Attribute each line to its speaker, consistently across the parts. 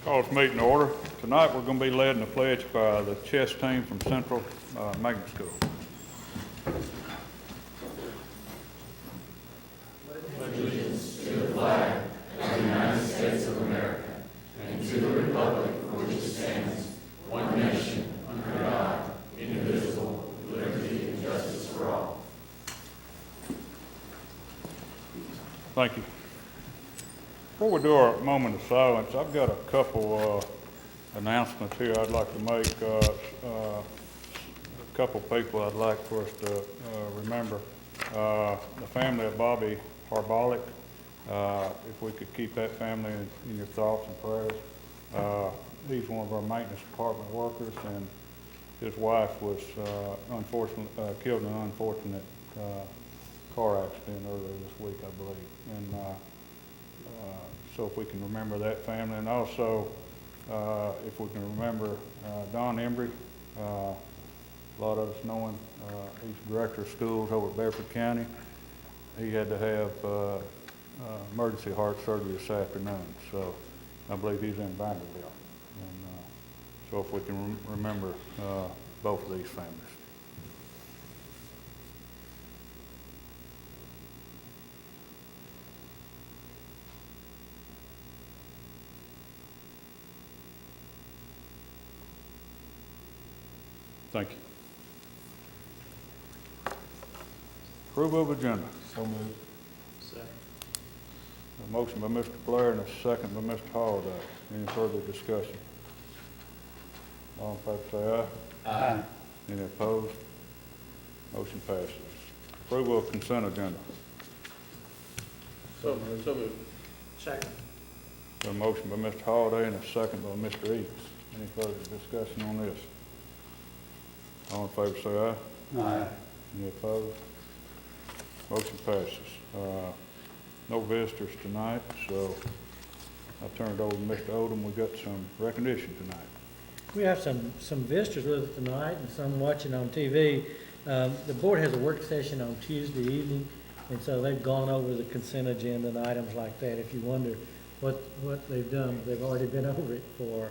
Speaker 1: Call this meeting to order. Tonight, we're going to be led in the pledge by the chess team from Central Magnet School. Thank you. Before we do our moment of silence, I've got a couple announcements here I'd like to make. A couple people I'd like for us to remember. The family of Bobby Harbolick, if we could keep that family in your thoughts and prayers. He's one of our maintenance department workers, and his wife was unfortunately killed in an unfortunate car accident earlier this week, I believe. And so if we can remember that family, and also if we can remember Don Embry, a lot of us know him. He's director of schools over at Bedford County. He had to have emergency heart surgery this afternoon, so I believe he's in Vanderbilt. And so if we can remember both of these families. Thank you. Approval of agenda.
Speaker 2: So moved.
Speaker 3: Second.
Speaker 1: A motion by Mr. Blair and a second by Mr. Holliday. Any further discussion? All in favor say aye.
Speaker 3: Aye.
Speaker 1: Any opposed? Motion passes. Approval of consent agenda.
Speaker 3: So moved. Second.
Speaker 1: A motion by Mr. Holliday and a second by Mr. Eads. Any further discussion on this? All in favor say aye.
Speaker 3: Aye.
Speaker 1: Any opposed? Motion passes. No visitors tonight, so I'll turn it over to Mr. Odom. We got some recognition tonight.
Speaker 4: We have some visitors with us tonight and some watching on TV. The board has a work session on Tuesday evening, and so they've gone over the consent agenda and items like that. If you wonder what they've done, they've already been over it for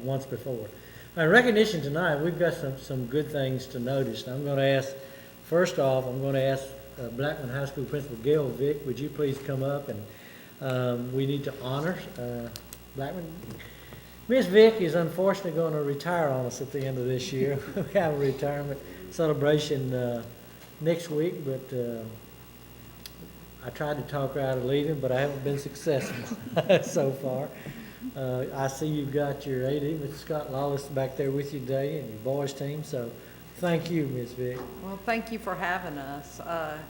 Speaker 4: once before. Recognition tonight, we've got some good things to notice. And I'm going to ask, first off, Blackman High School Principal Gail Vick, would you please come up, and we need to honor Blackman. Ms. Vick is unfortunately going to retire on us at the end of this year. We have a retirement celebration next week, but I tried to talk her out of leaving, but I haven't been successful so far. I see you've got your AD, Mr. Scott Lawless, back there with you today, and your boys team, so thank you, Ms. Vick.
Speaker 5: Well, thank you for having us.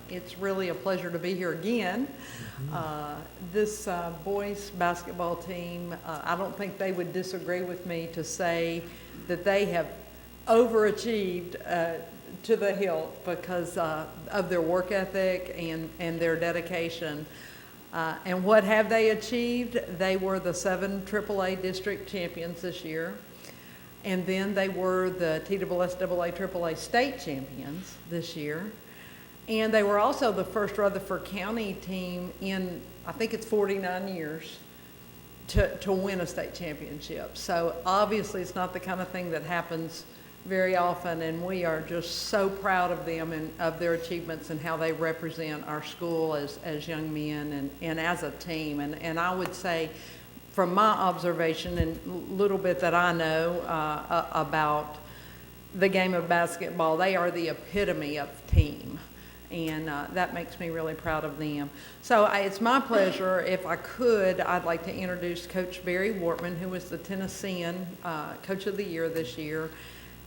Speaker 5: It's really a pleasure to be here again. This boys basketball team, I don't think they would disagree with me to say that they have overachieved to the hilt because of their work ethic and their dedication. And what have they achieved? They were the 7 AAA district champions this year. And then they were the TSSAA AAA state champions this year. And they were also the first Rutherford County team in, I think it's 49 years, to win a state championship. So obviously it's not the kind of thing that happens very often, and we are just so proud of them and of their achievements and how they represent our school as young men and as a team. And I would say, from my observation and a little bit that I know about the game of basketball, they are the epitome of team. And that makes me really proud of them. So it's my pleasure, if I could, I'd like to introduce Coach Barry Wortman, who was the Tennessean Coach of the Year this year.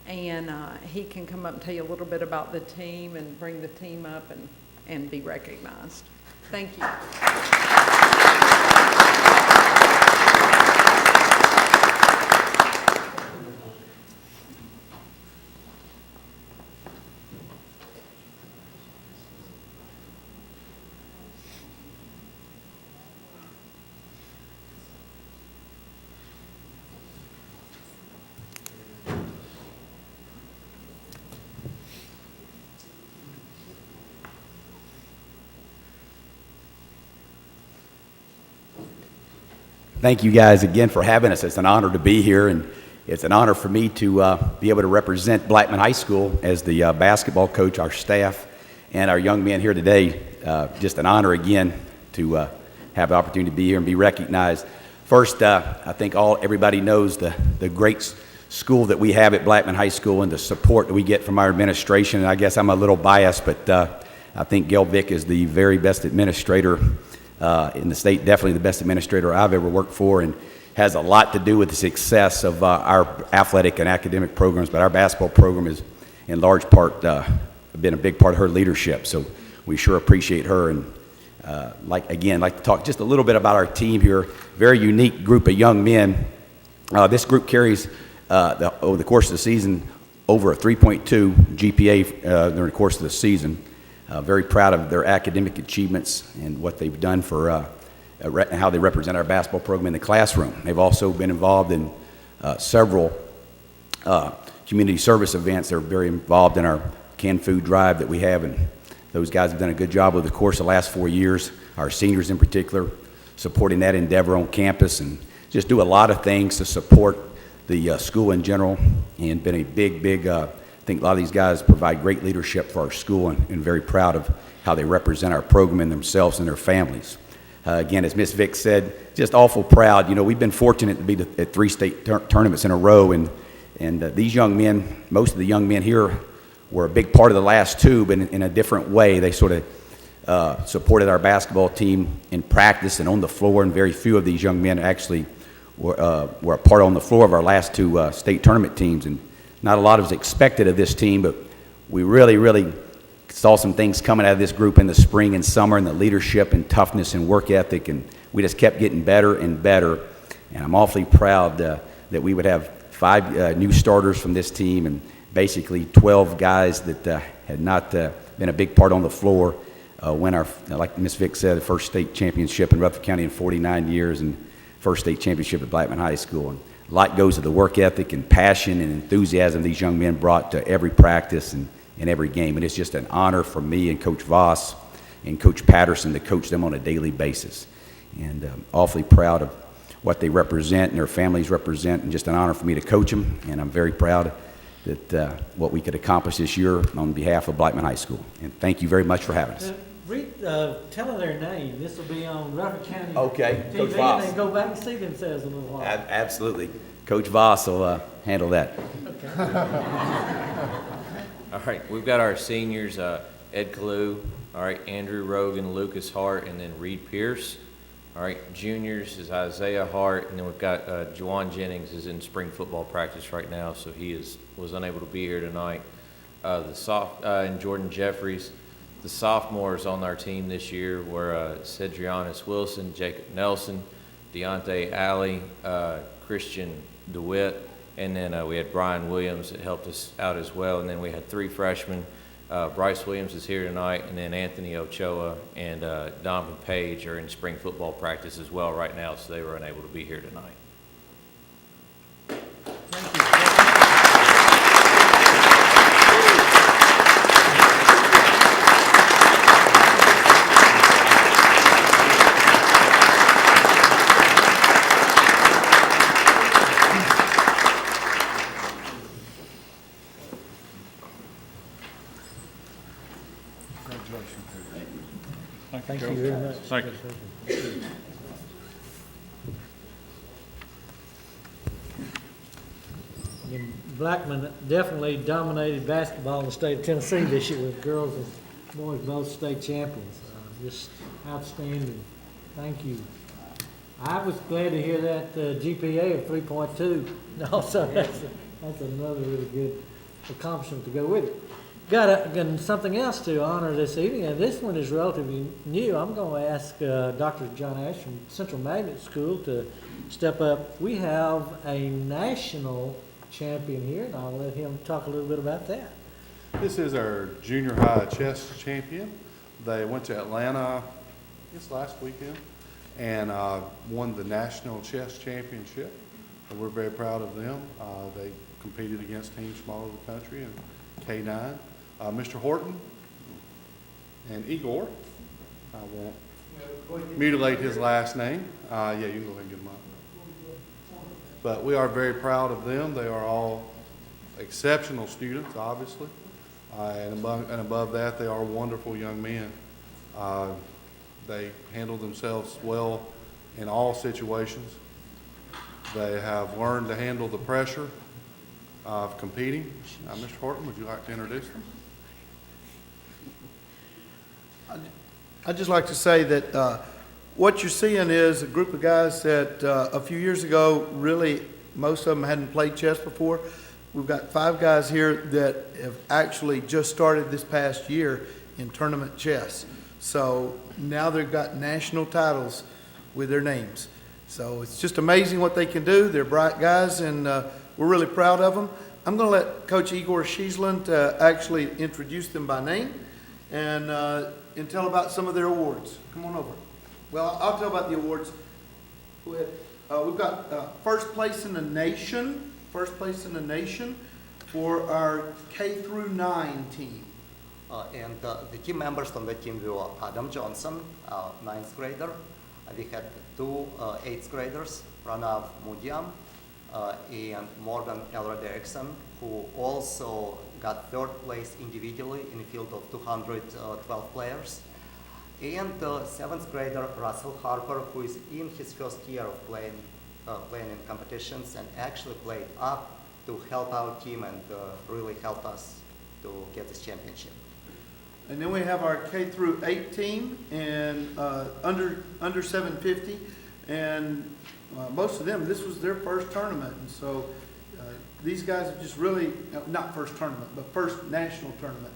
Speaker 5: And he can come up and tell you a little bit about the team and bring the team up and be recognized. Thank you.
Speaker 2: Thank you guys again for having us. It's an honor to be here, and it's an honor for me to be able to represent Blackman High School as the basketball coach, our staff, and our young men here today. Just an honor again to have the opportunity to be here and be recognized. First, I think everybody knows the great school that we have at Blackman High School and the support that we get from our administration. And I guess I'm a little biased, but I think Gail Vick is the very best administrator in the state, definitely the best administrator I've ever worked for, and has a lot to do with the success of our athletic and academic programs. But our basketball program is, in large part, been a big part of her leadership. So we sure appreciate her. And like to talk just a little bit about our team here. Very unique group of young men. This group carries over the course of the season over a 3.2 GPA during the course of the season. Very proud of their academic achievements and what they've done for how they represent our basketball program in the classroom. They've also been involved in several community service events. They're very involved in our canned food drive that we have, and those guys have done a good job over the course of the last 4 years, our seniors in particular, supporting that endeavor on campus, and just do a lot of things to support the school in general, and been a big I think a lot of these guys provide great leadership for our school, and very proud of how they represent our program and themselves and their families. Again, as Ms. Vick said, just awful proud. You know, we've been fortunate to be at 3 state tournaments in a row, and these young men, most of the young men here were a big part of the last 2, but in a different way. They sort of supported our basketball team in practice and on the floor, and very few of these young men actually were a part on the floor of our last 2 state tournament teams. And not a lot was expected of this team, but we really saw some things coming out of this group in the spring and summer, and the leadership and toughness and work ethic, and we just kept getting better and better. And I'm awfully proud that we would have 5 new starters from this team, and basically 12 guys that had not been a big part on the floor win our, like Ms. Vick said, the first state championship in Rutherford County in 49 years, and first state championship at Blackman High School. And a lot goes to the work ethic and passion and enthusiasm these young men brought to every practice and in every game. And it's just an honor for me and Coach Voss and Coach Patterson to coach them on a daily basis. And awfully proud of what they represent and their families represent, and just an honor for me to coach them. And I'm very proud that what we could accomplish this year on behalf of Blackman High School. And thank you very much for having us.
Speaker 4: Tell them their name. This will be on Rutherford County
Speaker 2: Okay,
Speaker 4: TV,
Speaker 2: Coach Voss.
Speaker 4: and they go back and see themselves in a little while.
Speaker 2: Absolutely. Coach Voss will handle that.
Speaker 6: All right, we've got our seniors, Ed Kalu, all right, Andrew Rogan, Lucas Hart, and then Reed Pierce. All right, juniors is Isaiah Hart, and then we've got Juwan Jennings is in spring football practice right now, so he was unable to be here tonight. And Jordan Jeffries. The sophomores on our team this year were Cedrianis Wilson, Jacob Nelson, Deontay Alley, Christian DeWitt, and then we had Brian Williams that helped us out as well. And then we had 3 freshmen. Bryce Williams is here tonight, and then Anthony Ochoa and Donovan Page are in spring football practice as well right now, so they were unable to be here tonight.
Speaker 4: Thank you very much.
Speaker 1: Thank you.
Speaker 4: And Blackman definitely dominated basketball in the state of Tennessee this year, with girls and boys both state champions. Just outstanding. Thank you. I was glad to hear that GPA of 3.2. Also, that's another really good accomplishment to go with it. Got something else to honor this evening, and this one is relatively new. I'm going to ask Dr. John Ash from Central Magnet School to step up. We have a national champion here, and I'll let him talk a little bit about that.
Speaker 7: This is our junior high chess champion. They went to Atlanta, I guess last weekend, and won the national chess championship. And we're very proud of them. They competed against teams from all over the country and K9. Mr. Horton and Igor, I won't mutilate his last name. Yeah, you can go ahead and get them up. But we are very proud of them. They are all exceptional students, obviously. And above that, they are wonderful young men. They handle themselves well in all situations. They have learned to handle the pressure of competing. Mr. Horton, would you like to introduce them?
Speaker 8: I'd just like to say that what you're seeing is a group of guys that a few years ago, really, most of them hadn't played chess before. We've got 5 guys here that have actually just started this past year in tournament chess. So now they've got national titles with their names. So it's just amazing what they can do. They're bright guys, and we're really proud of them. I'm going to let Coach Igor Shiesland actually introduce them by name and tell about some of their awards. Come on over. Well, I'll tell about the awards. We've got first place in the nation for our K through 9 team.
Speaker 9: The team members on the team were Adam Johnson, 9th grader. We had 2 8th graders, Pranav Mudiam and Morgan Elrod Erickson, who also got 3rd place individually in a field of 212 players. And 7th grader Russell Harper, who is in his first year of playing in competitions and actually played up to help our team and really help us to get this championship.
Speaker 8: And then we have our K through 8 team and under 750, and most of them, this was their first tournament, and so these guys have just really, not first tournament, but first national tournament,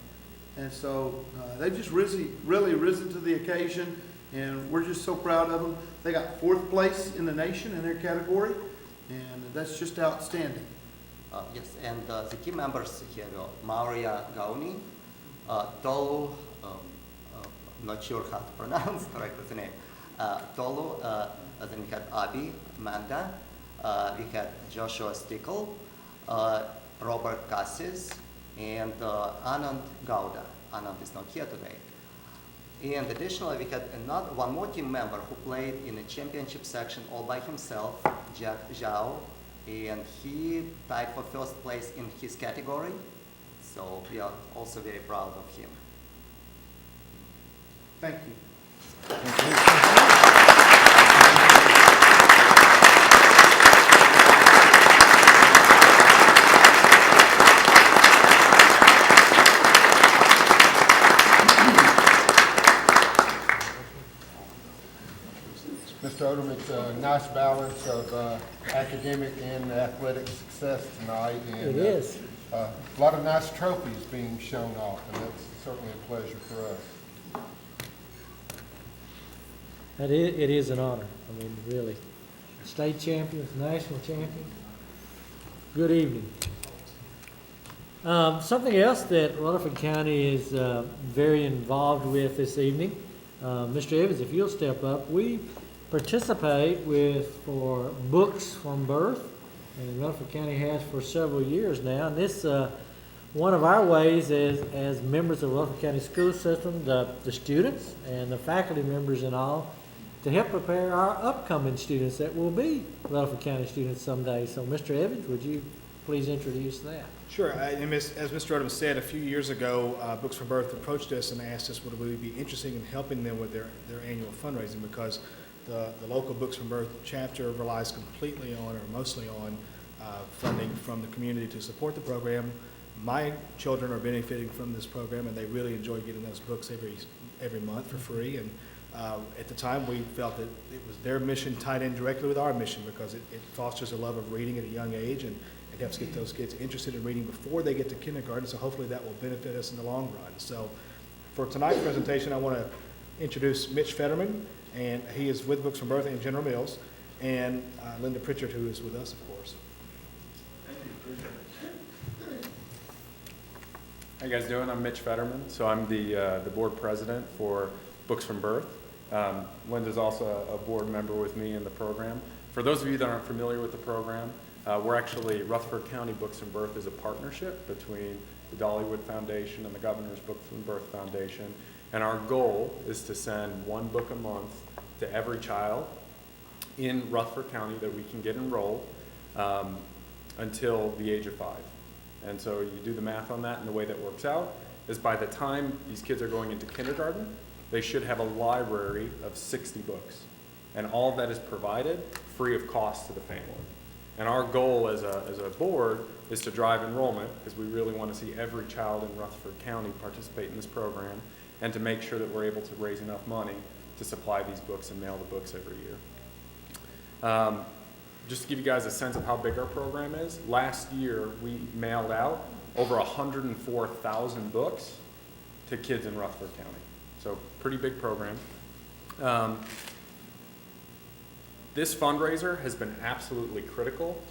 Speaker 8: and so they've just really risen to the occasion, and we're just so proud of them. They got 4th place in the nation in their category, and that's just outstanding.
Speaker 9: Yes, and the team members here are Maria Gauni, Tolu, not sure how to pronounce correctly the name, Tolu, then we had Abi, Amanda, we had Joshua Stickle, Robert Cassis, and Anand Gowda. Anand is not here today. And additionally, we had one more team member who played in the championship section all by himself, Jack Zhao, and he tied for 1st place in his category. So we are also very proud of him.
Speaker 8: Thank you.
Speaker 10: Mr. Odom, it's a nice balance of academic and athletic success tonight. And,
Speaker 4: It is.
Speaker 10: a lot of nice trophies being shown off, and that's certainly a pleasure for us.
Speaker 4: It is an honor. I mean, really. State champions, national champions. Good evening. Something else that Rutherford County is very involved with this evening, Mr. Evans, if you'll step up, we participate for Books from Birth, and Rutherford County has for several years now. And this one of our ways as members of the Rutherford County school system, the students and the faculty members and all, to help prepare our upcoming students that will be Rutherford County students someday. So, Mr. Evans, would you please introduce that?
Speaker 11: Sure. And as Mr. Odom said, a few years ago, Books from Birth approached us and asked us would we be interested in helping them with their annual fundraising, because the local Books from Birth chapter relies completely on, or mostly on, funding from the community to support the program. My children are benefiting from this program, and they really enjoy getting those books every month for free. And at the time, we felt that it was their mission tied in directly with our mission, because it fosters a love of reading at a young age, and it helps get those kids interested in reading before they get to kindergarten. So hopefully that will benefit us in the long run. So for tonight's presentation, I want to introduce Mitch Fetterman, and he is with Books from Birth and General Mills, and Linda Pritchard, who is with us, of course.
Speaker 12: How you guys doing? I'm Mitch Fetterman, so I'm the board president for Books from Birth. Linda's also a board member with me in the program. For those of you that aren't familiar with the program, we're actually, Rutherford County Books from Birth is a partnership between the Dollywood Foundation and the Governor's Books from Birth Foundation. And our goal is to send one book a month to every child in Rutherford County that we can get enrolled until the age of 5. And so you do the math on that, and the way that works out is by the time these kids are going into kindergarten, they should have a library of 60 books. And all of that is provided free of cost to the family. And our goal as a board is to drive enrollment, because we really want to see every child in Rutherford County participate in this program, and to make sure that we're able to raise enough money to supply these books and mail the books every year. Just to give you guys a sense of how big our program is, last year we mailed out over 104,000 books to kids in Rutherford County. So pretty big program. This fundraiser has been absolutely critical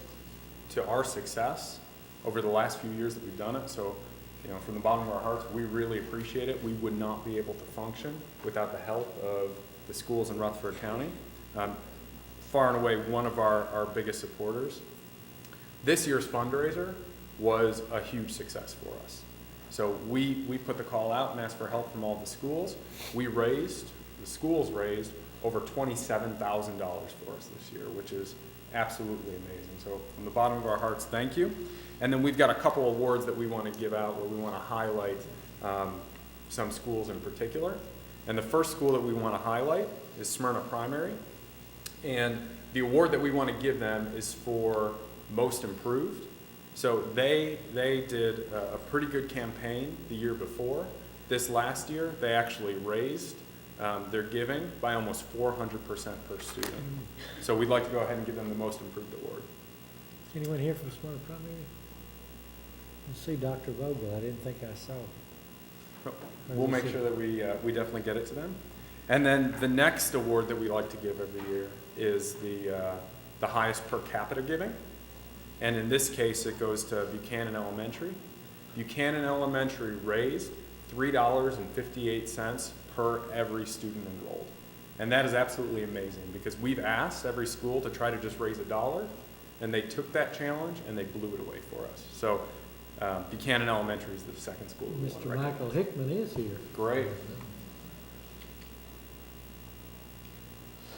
Speaker 12: to our success over the last few years that we've done it. So, from the bottom of our hearts, we really appreciate it. We would not be able to function without the help of the schools in Rutherford County. Far and away, one of our biggest supporters. This year's fundraiser was a huge success for us. So we put the call out and asked for help from all the schools. The schools raised over $27,000 for us this year, which is absolutely amazing. So from the bottom of our hearts, thank you. And then we've got a couple awards that we want to give out where we want to highlight some schools in particular. And the first school that we want to highlight is Smyrna Primary. And the award that we want to give them is for Most Improved. So they did a pretty good campaign the year before. This last year, they actually raised their giving by almost 400% per student. So we'd like to go ahead and give them the Most Improved award.
Speaker 4: Is anyone here from Smyrna Primary? I see Dr. Vogel. I didn't think I saw.
Speaker 12: We'll make sure that we definitely get it to them. And then the next award that we like to give every year is the highest per capita giving. And in this case, it goes to Buchanan Elementary. Buchanan Elementary raised $3.58 per every student enrolled. And that is absolutely amazing, because we've asked every school to try to just raise $1, and they took that challenge and they blew it away for us. So Buchanan Elementary is the second school that we want to
Speaker 4: Mr.
Speaker 12: recognize.
Speaker 4: Michael Hickman is here.
Speaker 12: Great.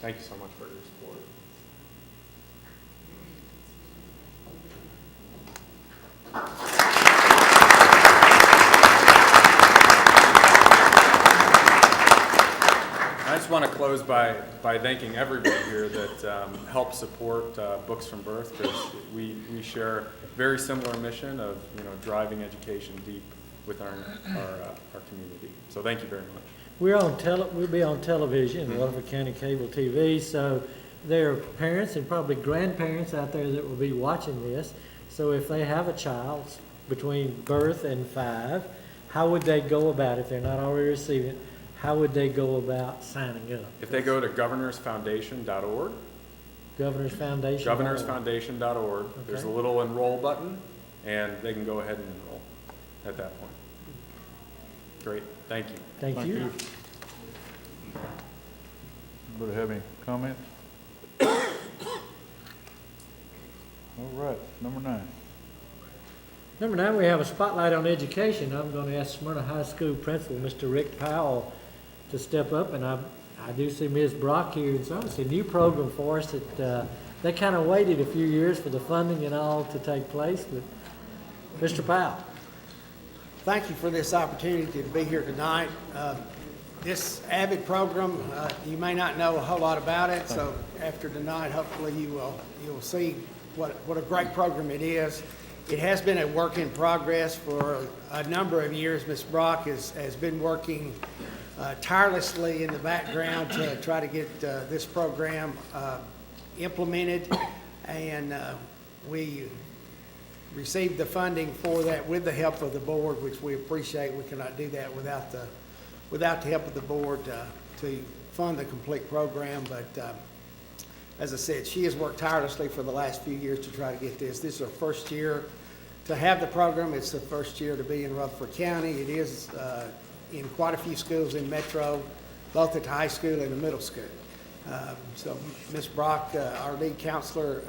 Speaker 12: Thank you so much for your support. I just want to close by thanking everybody here that helped support Books from Birth, because we share a very similar mission of driving education deep with our community. So thank you very much.
Speaker 4: We'll be on television, Rutherford County Cable TV, so there are parents and probably grandparents out there that will be watching this. So if they have a child between birth and 5, how would they go about it if they're not already receiving it? How would they go about signing up?
Speaker 12: If they go to governorsfoundation.org, governorsfoundation.org, there's a little enroll button, and they can go ahead and enroll at that point. Great, thank you.
Speaker 4: Thank you.
Speaker 1: Anybody have any comments? All right, number 9.
Speaker 4: Number 9, we have a spotlight on education. I'm going to ask Smyrna High School Principal, Mr. Rick Powell, to step up, and I do see Ms. Brock here. It's obviously a new program for us that they kind of waited a few years for the funding and all to take place, but Mr. Powell.
Speaker 3: Thank you for this opportunity to be here tonight. This AVID program, you may not know a whole lot about it, so after tonight, hopefully you'll see what a great program it is. It has been a work in progress for a number of years. Ms. Brock has been working tirelessly in the background to try to get this program implemented, and we received the funding for that with the help of the board, which we appreciate. We cannot do that without the help of the board to fund the complete program. But as I said, she has worked tirelessly for the last few years to try to get this. This is her first year to have the program. It's the first year to be in Rutherford County. It is in quite a few schools in Metro, both at the high school and the middle school. So Ms. Brock, our lead counselor,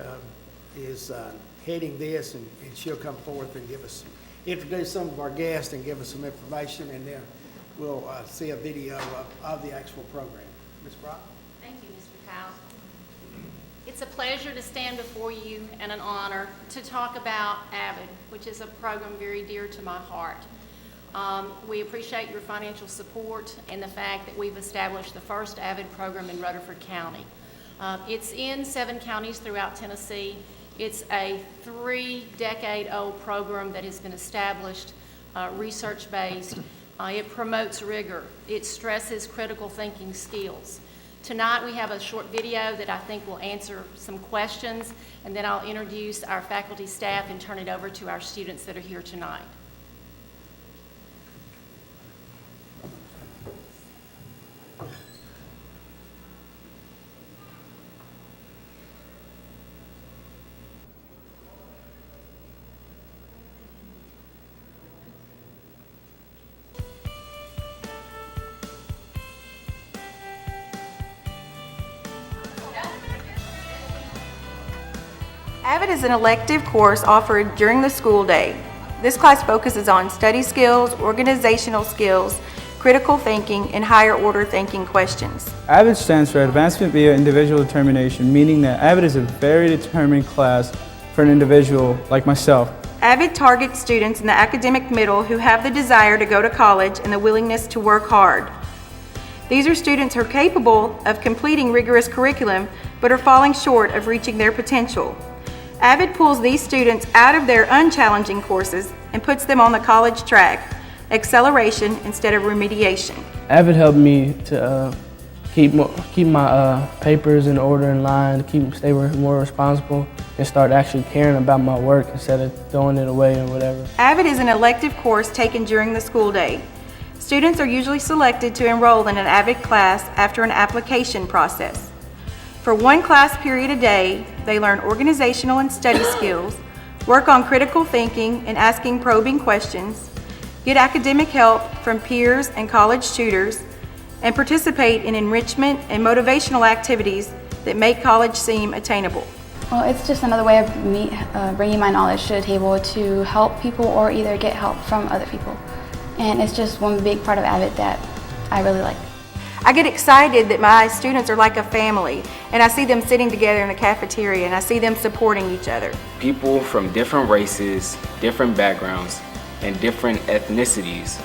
Speaker 3: is heading this, and she'll come forth and introduce some of our guests and give us some information, and then we'll see a video of the actual program. Ms. Brock?
Speaker 13: Thank you, Mr. Powell. It's a pleasure to stand before you and an honor to talk about AVID, which is a program very dear to my heart. We appreciate your financial support and the fact that we've established the first AVID program in Rutherford County. It's in 7 counties throughout Tennessee. It's a 3-decade-old program that has been established, research-based. It promotes rigor. It stresses critical thinking skills. Tonight we have a short video that I think will answer some questions, and then I'll introduce our faculty staff and turn it over to our students that are here tonight.
Speaker 14: AVID is an elective course offered during the school day. This class focuses on study skills, organizational skills, critical thinking, and higher order thinking questions.
Speaker 15: AVID stands for Advancement via Individual Determination, meaning that AVID is a very determined class for an individual like myself.
Speaker 14: AVID targets students in the academic middle who have the desire to go to college and the willingness to work hard. These are students who are capable of completing rigorous curriculum but are falling short of reaching their potential. AVID pulls these students out of their unchallenging courses and puts them on the college track, acceleration instead of remediation.
Speaker 15: AVID helped me to keep my papers in order, in line, stay more responsible, and start actually caring about my work instead of throwing it away or whatever.
Speaker 14: AVID is an elective course taken during the school day. Students are usually selected to enroll in an AVID class after an application process. For 1 class period a day, they learn organizational and study skills, work on critical thinking and asking probing questions, get academic help from peers and college tutors, and participate in enrichment and motivational activities that make college seem attainable.
Speaker 16: Well, it's just another way of me bringing my knowledge to the table to help people or either get help from other people. And it's just one big part of AVID that I really like.
Speaker 14: I get excited that my students are like a family, and I see them sitting together in the cafeteria, and I see them supporting each other.
Speaker 17: People from different races, different backgrounds, and different ethnicities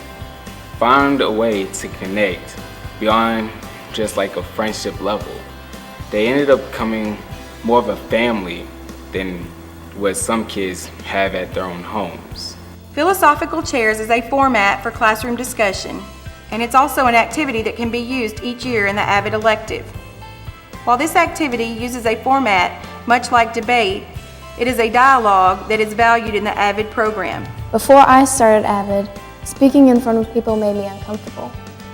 Speaker 17: found a way to connect beyond just like a friendship level. They ended up becoming more of a family than what some kids have at their own homes.
Speaker 14: Philosophical Chairs is a format for classroom discussion, and it's also an activity that can be used each year in the AVID elective. While this activity uses a format much like debate, it is a dialogue that is valued in the AVID program.
Speaker 16: Before I started AVID, speaking in front of people made me uncomfortable.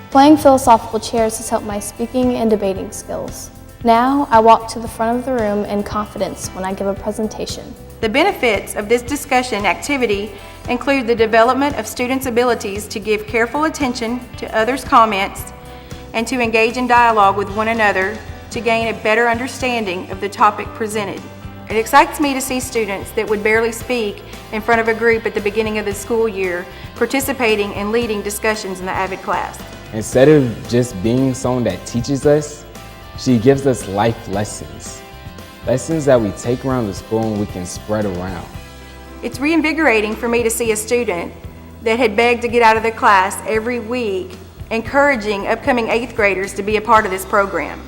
Speaker 16: Playing Philosophical Chairs has helped my speaking and debating skills. Now, I walk to the front of the room in confidence when I give a presentation.
Speaker 14: The benefits of this discussion activity include the development of students' abilities to give careful attention to others' comments and to engage in dialogue with one another to gain a better understanding of the topic presented. It excites me to see students that would barely speak in front of a group at the beginning of the school year participating and leading discussions in the AVID class.
Speaker 17: Instead of just being someone that teaches us, she gives us life lessons. Lessons that we take around the school and we can spread around.
Speaker 14: It's reinvigorating for me to see a student that had begged to get out of the class every week, encouraging upcoming 8th graders to be a part of this program.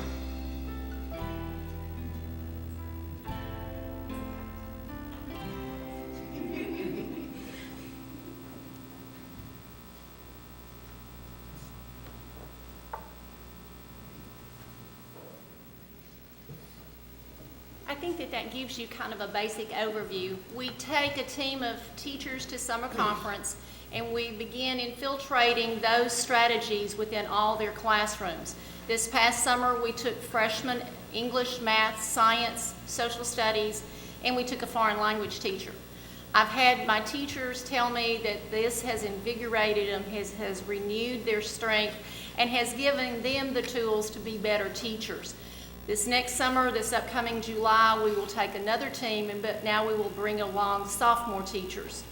Speaker 13: I think that gives you kind of a basic overview. We take a team of teachers to summer conference and we begin infiltrating those strategies within all their classrooms. This past summer we took freshmen English, math, science, social studies, and we took a foreign language teacher. I've had my teachers tell me that this has invigorated them, has renewed their strength, and has given them the tools to be better teachers. This next summer, this upcoming July, we will take another team, but now we will bring along sophomore teachers.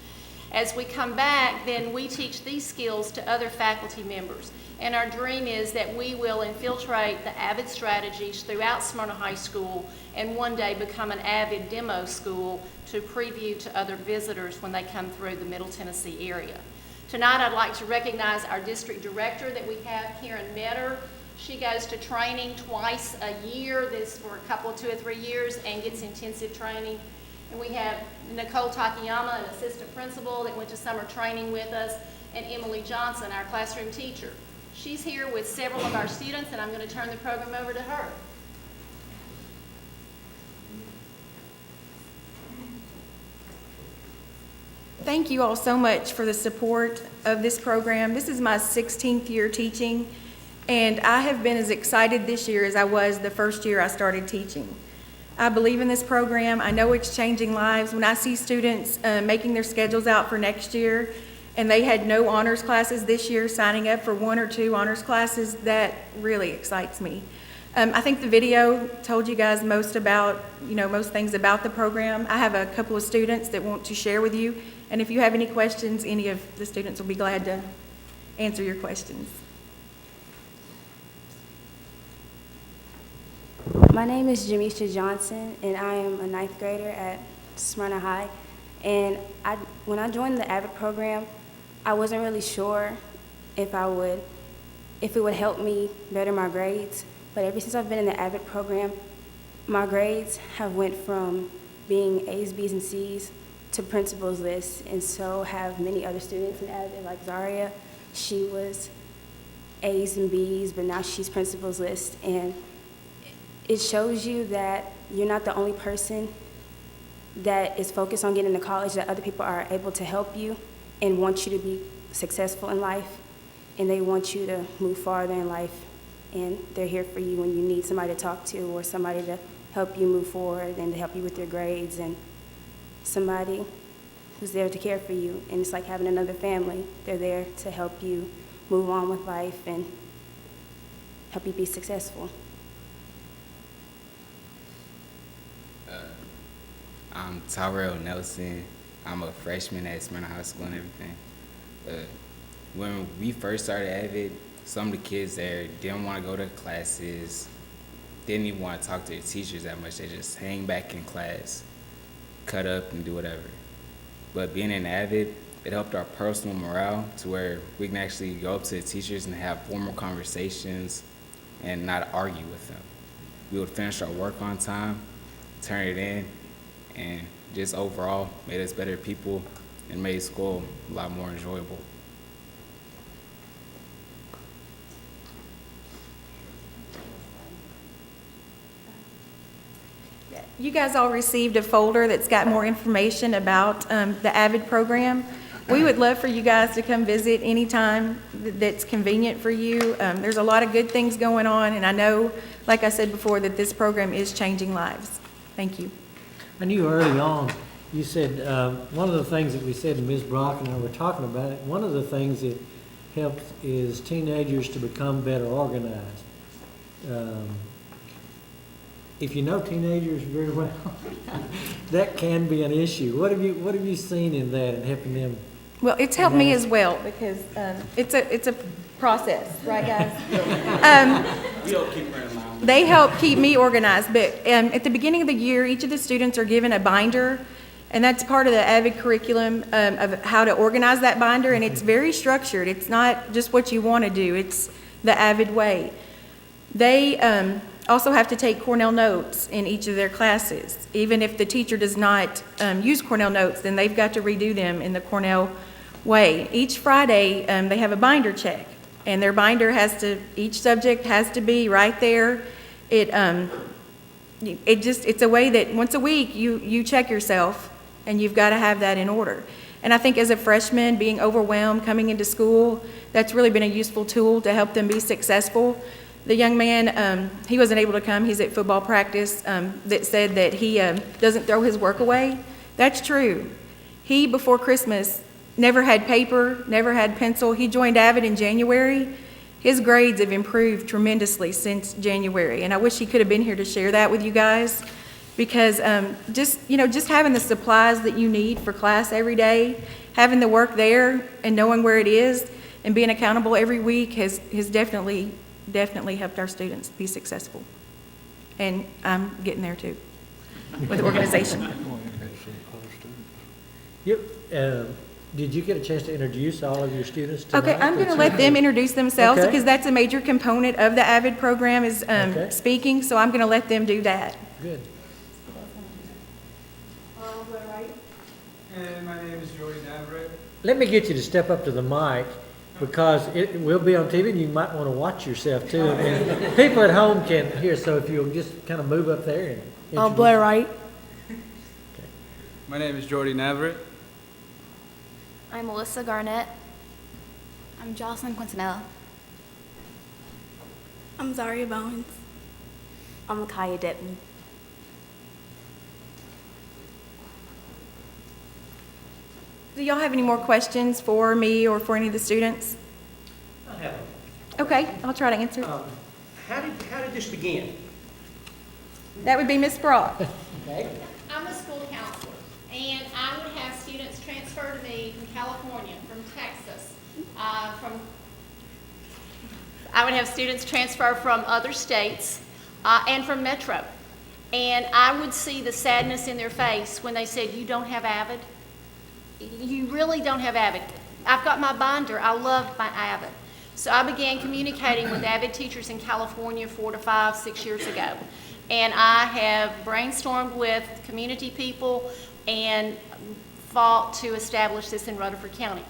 Speaker 13: As we come back, then we teach these skills to other faculty members. And our dream is that we will infiltrate the AVID strategies throughout Smyrna High School and one day become an AVID demo school to preview to other visitors when they come through the Middle Tennessee area. Tonight, I'd like to recognize our district director that we have, Karen Metter. She goes to training twice a year, this for a couple, 2 or 3 years, and gets intensive training. And we have Nicole Takayama, an assistant principal that went to summer training with us, and Emily Johnson, our classroom teacher. She's here with several of our students, and I'm going to turn the program over to her.
Speaker 14: Thank you all so much for the support of this program. This is my 16th year teaching, and I have been as excited this year as I was the first year I started teaching. I believe in this program. I know it's changing lives. When I see students making their schedules out for next year, and they had no honors classes this year, signing up for 1 or 2 honors classes, that really excites me. I think the video told you guys most things about the program. I have a couple of students that want to share with you, and if you have any questions, any of the students will be glad to answer your questions.
Speaker 18: My name is Jamisha Johnson, and I am a 9th grader at Smyrna High. And when I joined the AVID program, I wasn't really sure if it would help me better my grades. But ever since I've been in the AVID program, my grades have went from being A's, B's, and C's to principal's list, and so have many other students in AVID, like Zaria. She was A's and B's, but now she's principal's list. And it shows you that you're not the only person that is focused on getting to college, that other people are able to help you and want you to be successful in life, and they want you to move farther in life, and they're here for you when you need somebody to talk to or somebody to help you move forward and to help you with your grades, and somebody who's there to care for you. And it's like having another family. They're there to help you move on with life and help you be successful.
Speaker 17: I'm Tyrell Nelson. I'm a freshman at Smyrna High School and everything. When we first started AVID, some of the kids there didn't want to go to classes, didn't even want to talk to their teachers that much. They just hang back in class, cut up, and do whatever. But being in AVID, it helped our personal morale to where we can actually go up to the teachers and have formal conversations and not argue with them. We would finish our work on time, turn it in, and just overall made us better people and made school a lot more enjoyable.
Speaker 14: You guys all received a folder that's got more information about the AVID program. We would love for you guys to come visit anytime that's convenient for you. There's a lot of good things going on, and I know, like I said before, that this program is changing lives. Thank you.
Speaker 4: I knew early on, you said, one of the things that we said, and Ms. Brock and I were talking about it, one of the things that helps is teenagers to become better organized. If you know teenagers very well, that can be an issue. What have you seen in that and helping them?
Speaker 14: Well, it's helped me as well because it's a process, right, guys? They help keep me organized. But at the beginning of the year, each of the students are given a binder, and that's part of the AVID curriculum of how to organize that binder. And it's very structured. It's not just what you want to do. It's the AVID way. They also have to take Cornell notes in each of their classes. Even if the teacher does not use Cornell notes, then they've got to redo them in the Cornell way. Each Friday, they have a binder check, and their binder each subject has to be right there. It's a way that once a week you check yourself, and you've got to have that in order. And I think as a freshman, being overwhelmed coming into school, that's really been a useful tool to help them be successful. The young man, he wasn't able to come. He's at football practice, that said that he doesn't throw his work away. That's true. He, before Christmas, never had paper, never had pencil. He joined AVID in January. His grades have improved tremendously since January, and I wish he could have been here to share that with you guys, because just having the supplies that you need for class every day, having the work there and knowing where it is and being accountable every week has definitely helped our students be successful. And I'm getting there too with the organization.
Speaker 4: Did you get a chance to introduce all of your students tonight?
Speaker 14: Okay, I'm going to let them introduce themselves
Speaker 4: Okay.
Speaker 14: because that's a major component of the AVID program is
Speaker 4: Okay.
Speaker 14: speaking, so I'm going to let them do that.
Speaker 4: Good.
Speaker 19: And my name is Jordy Navarrete.
Speaker 4: Let me get you to step up to the mic because it will be on TV and you might want to watch yourself too. And people at home can hear, so if you'll just kind of move up there and introduce-
Speaker 16: Blair Wright.
Speaker 19: My name is Jordy Navarrete.
Speaker 16: I'm Melissa Garnett. I'm Jocelyn Quintanilla. I'm Zaria Bowens. I'm Micaiah Depton.
Speaker 14: Do y'all have any more questions for me or for any of the students?
Speaker 20: I have them.
Speaker 14: Okay, I'll try to answer.
Speaker 20: How did this begin?
Speaker 14: That would be Miss Brock.
Speaker 20: Okay.
Speaker 13: I'm a school counselor, and I would have students transfer to me from California, from Texas, I would have students transfer from other states and from Metro. And I would see the sadness in their face when they said, "You don't have AVID? You really don't have AVID?" I've got my binder. I love my AVID. So I began communicating with AVID teachers in California 4 to 5, 6 years ago. And I have brainstormed with community people and fought to establish this in Rutherford County.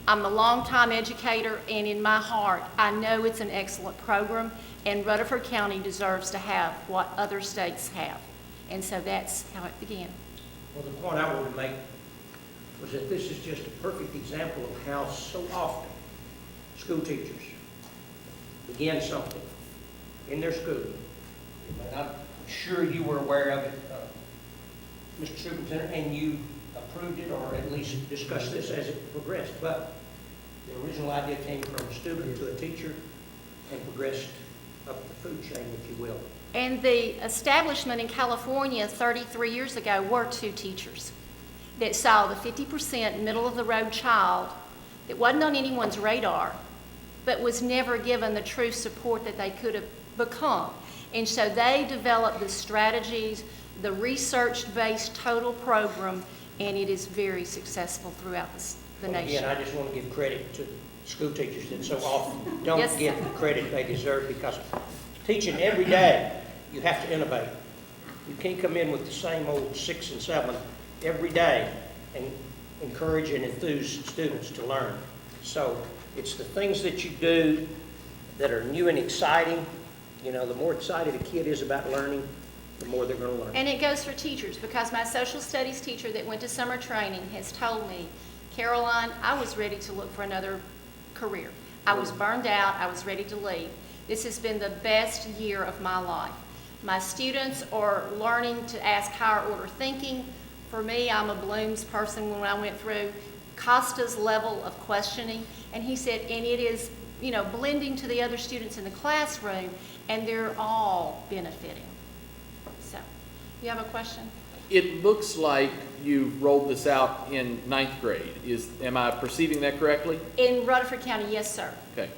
Speaker 13: I'm a longtime educator, and in my heart, I know it's an excellent program, and Rutherford County deserves to have what other states have. And so that's how it began.
Speaker 20: Well, the point I wanted to make was that this is just a perfect example of how so often school teachers begin something in their school. And I'm sure you were aware of it, Mr. Superintendent, and you approved it or at least discussed this as it progressed. But the original idea came from a student to a teacher and progressed up the food chain, if you will.
Speaker 13: And the establishment in California 33 years ago were 2 teachers that saw the 50% middle-of-the-road child that wasn't on anyone's radar, but was never given the true support that they could have become. And so they developed the strategies, the research-based total program, and it is very successful throughout the nation.
Speaker 20: Again, I just want to give credit to school teachers that so often don't
Speaker 13: Yes.
Speaker 20: get the credit they deserve, because teaching every day, you have to innovate. You can't come in with the same old 6 and 7 every day and encourage and enthuse students to learn. So it's the things that you do that are new and exciting. You know, the more excited a kid is about learning, the more they're going to learn.
Speaker 13: And it goes for teachers, because my social studies teacher that went to summer training has told me, "Caroline, I was ready to look for another career. I was burned out. I was ready to leave. This has been the best year of my life. My students are learning to ask higher order thinking. For me, I'm a Bloom's person when I went through Costa's level of questioning, and he said, and it is, blending to the other students in the classroom, and they're all benefiting." So, you have a question?
Speaker 21: It looks like you've rolled this out in 9th grade. Am I perceiving that correctly?
Speaker 13: In Rutherford County, yes, sir.
Speaker 21: Okay.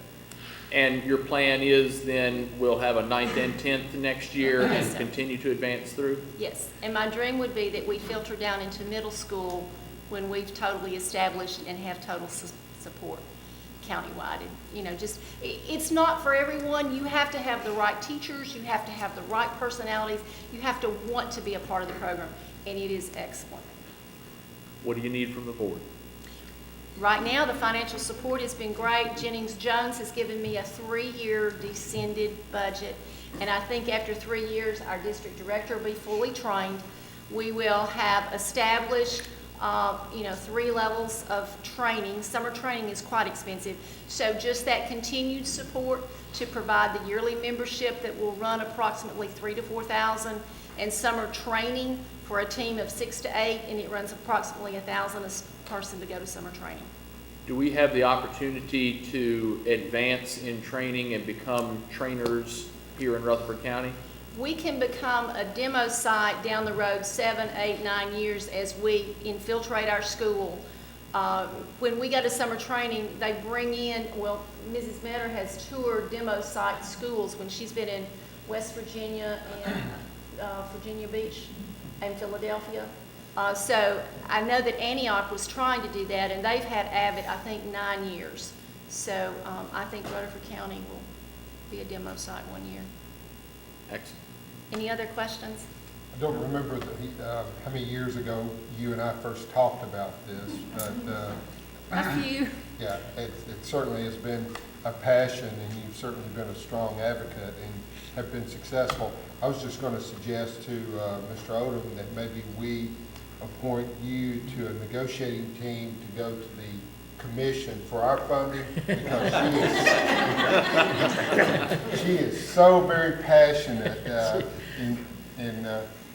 Speaker 21: And your plan is then we'll have a 9th and 10th next year
Speaker 13: Yes,
Speaker 21: and
Speaker 13: sir.
Speaker 21: continue to advance through?
Speaker 13: Yes, and my dream would be that we filter down into middle school when we've totally established and have total support countywide. And, it's not for everyone. You have to have the right teachers, you have to have the right personalities, you have to want to be a part of the program, and it is excellent.
Speaker 21: What do you need from the board?
Speaker 13: Right now, the financial support has been great. Jennings Jones has given me a 3-year descended budget, and I think after 3 years, our district director will be fully trained. We will have established 3 levels of training. Summer training is quite expensive, so just that continued support to provide the yearly membership that will run approximately $3,000 to $4,000, and summer training for a team of 6 to 8, and it runs approximately $1,000 a person to go to summer training.
Speaker 21: Do we have the opportunity to advance in training and become trainers here in Rutherford County?
Speaker 13: We can become a demo site down the road 7, 8, 9 years as we infiltrate our school When we go to summer training, they bring in, well, Mrs. Metter has toured demo site schools when she's been in West Virginia and Virginia Beach and Philadelphia. So I know that Antioch was trying to do that, and they've had Abbott, I think, 9 years. So I think Rutherford County will be a demo site one year.
Speaker 21: Excellent.
Speaker 13: Any other questions?
Speaker 10: I don't remember how many years ago you and I first talked about this, but
Speaker 13: A few.
Speaker 10: yeah, it certainly has been a passion, and you've certainly been a strong advocate and have been successful. I was just going to suggest to Mr. Odom that maybe we appoint you to a negotiating team to go to the commission for our funding, because she is so very passionate, and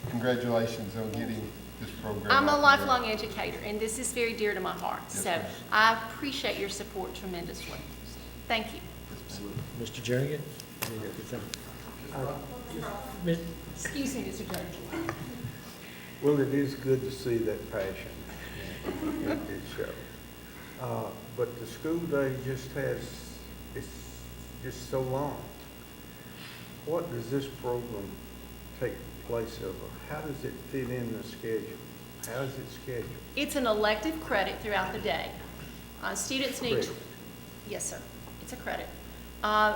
Speaker 10: congratulations on getting this program.
Speaker 13: I'm a
Speaker 10: off the
Speaker 13: lifelong
Speaker 10: ground.
Speaker 13: educator, and this is very dear to my heart.
Speaker 10: Yes,
Speaker 13: So
Speaker 10: ma'am.
Speaker 13: I appreciate your support tremendously. Thank you.
Speaker 4: Mr. Jernigan? Ms.
Speaker 13: Excuse me, Mr. Judge.
Speaker 5: Well, it is good to see that passion. It did show. But the school day it's just so long. What does this program take place of? How does it fit in the schedule? How is it scheduled?
Speaker 13: It's an elective credit throughout the day. Students need,
Speaker 5: Credit.
Speaker 13: yes, sir, it's a credit.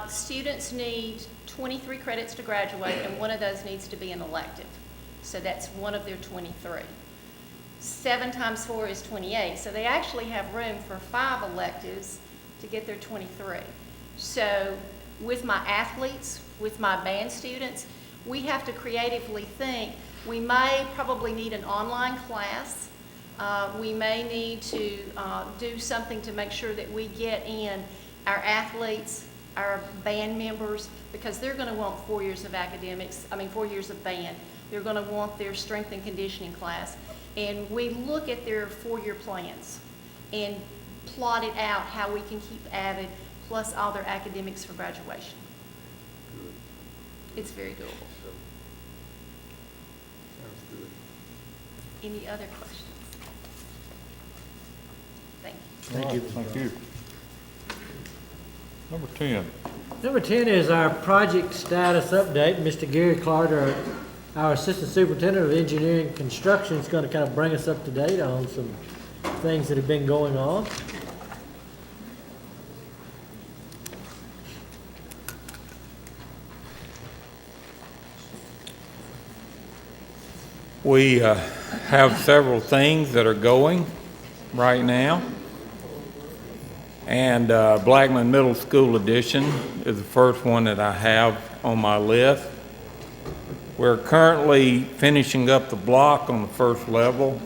Speaker 13: Students need 23 credits to graduate, and one of those needs to be an elective. So that's one of their 23. 7 times 4 is 28, so they actually have room for 5 electives to get their 23. So with my athletes, with my band students, we have to creatively think. We may probably need an online class. We may need to do something to make sure that we get in our athletes, our band members, because they're going to want 4 years of academics, 4 years of band. They're going to want their strength and conditioning class. And we look at their 4-year plans and plot it out how we can keep Avid plus all their academics for graduation. It's very doable.
Speaker 5: Sounds good.
Speaker 13: Any other questions? Thank you.
Speaker 4: Thank you.
Speaker 1: Thank you. Number 10.
Speaker 4: Number 10 is our project status update. Mr. Gary Clark, our Assistant Superintendent of Engineering and Construction, is going to kind of bring us up to date on some things that have been going on.
Speaker 1: We have several things that are going right now. And Blackman Middle School Edition is the first one that I have on my list. We're currently finishing up the block on the first level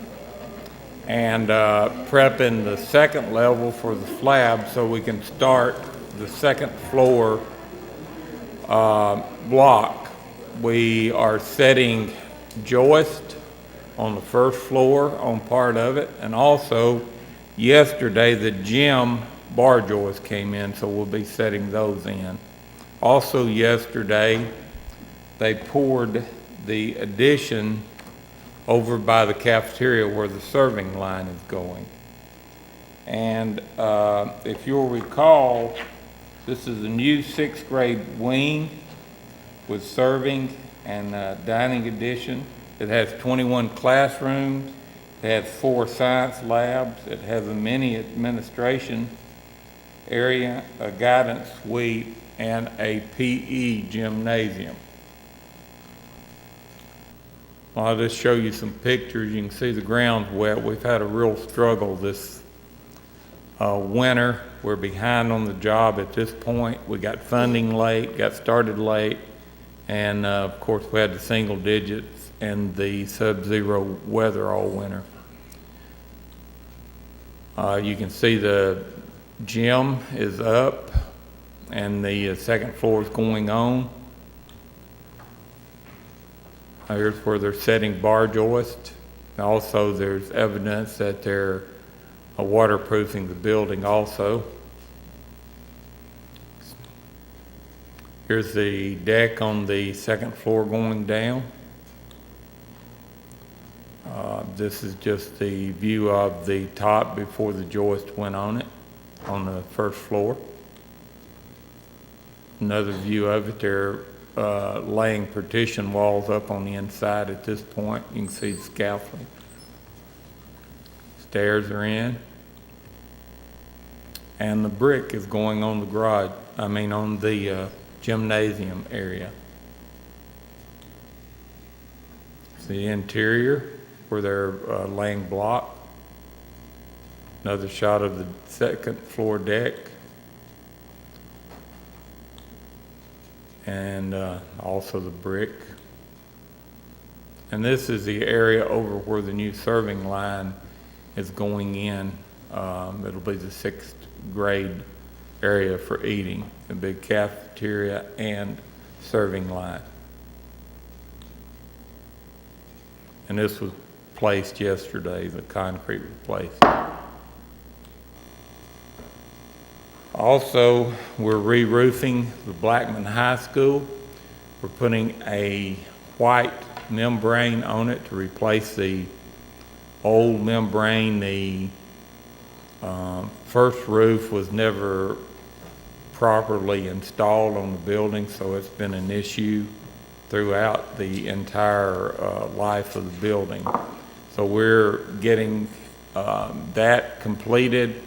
Speaker 1: and prepping the second level for the slab so we can start the second floor block. We are setting joist on the first floor on part of it, and also yesterday the gym bar joist came in, so we'll be setting those in. Also yesterday they poured the addition over by the cafeteria where the serving line is going. And if you'll recall, this is a new 6th grade wing with serving and dining addition. It has 21 classrooms, it has 4 science labs, it has a mini administration area, a guidance suite, and a PE gymnasium. I'll just show you some pictures. You can see the ground's wet. We've had a real struggle this winter. We're behind on the job at this point. We got funding late, got started late, and of course we had the single digits and the sub-zero weather all winter. You can see the gym is up and the second floor is going on. Here's where they're setting bar joist. Also, there's evidence that they're waterproofing the building also. Here's the deck on the second floor going down. This is just the view of the top before the joist went on it, on the first floor. Another view of it, they're laying partition walls up on the inside at this point. You can see the scaffolding. Stairs are in. And the brick is going on the garage, on the gymnasium area. The interior where they're laying block. Another shot of the second floor deck. And also the brick. And this is the area over where the new serving line is going in. It'll be the 6th grade area for eating, a big cafeteria and serving line. And this was placed yesterday, the concrete was placed. Also, we're re-roofing the Blackman High School. We're putting a white membrane on it to replace the old membrane. The first roof was never properly installed on the building, so it's been an issue throughout the entire life of the building. So we're getting that completed,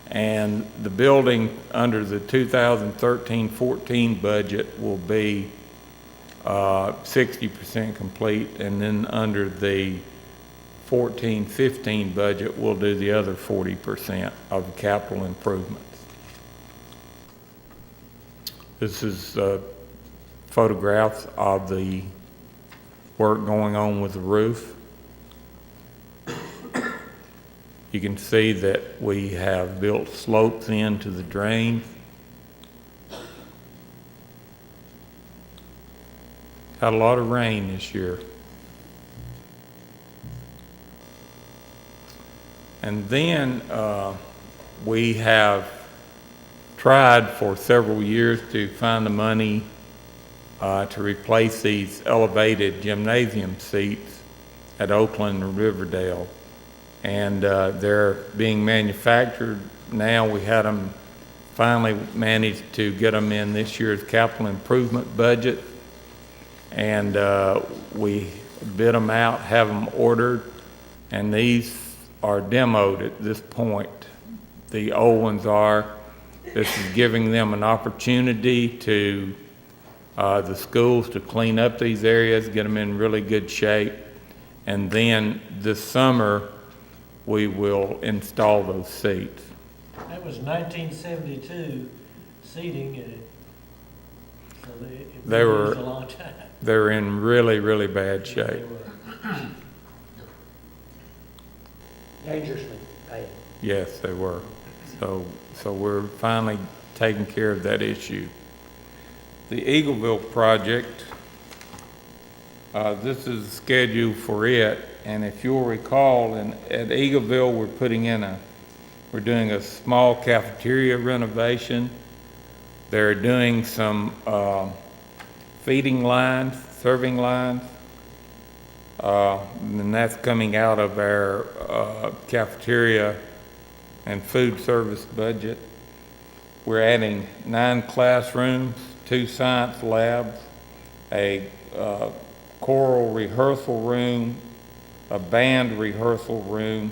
Speaker 1: and the building under the 2013-14 budget will be 60% complete, and then under the 14-15 budget, we'll do the other 40% of capital improvements. This is photographs of the work going on with the roof. You can see that we have built slopes into the drains. Had a lot of rain this year. And then we have tried for several years to find the money to replace these elevated gymnasium seats at Oakland and Riverdale. And they're being manufactured now. We had them finally managed to get them in this year's capital improvement budget. And we bid them out, have them ordered, and these are demoed at this point. The old ones are. This is giving them an opportunity to the schools to clean up these areas, get them in really good shape, and then this summer we will install those seats.
Speaker 4: That was 1972 seating, so
Speaker 1: They were
Speaker 4: used a long time.
Speaker 1: they were in really, really bad shape.
Speaker 20: Dangerously bad.
Speaker 1: Yes, they were. So we're finally taking care of that issue. The Eagleville project, this is the schedule for it, and if you'll recall, at Eagleville, we're doing a small cafeteria renovation. They're doing some feeding lines, serving lines, and that's coming out of our cafeteria and food service budget. We're adding 9 classrooms, 2 science labs, a choral rehearsal room, a band rehearsal room,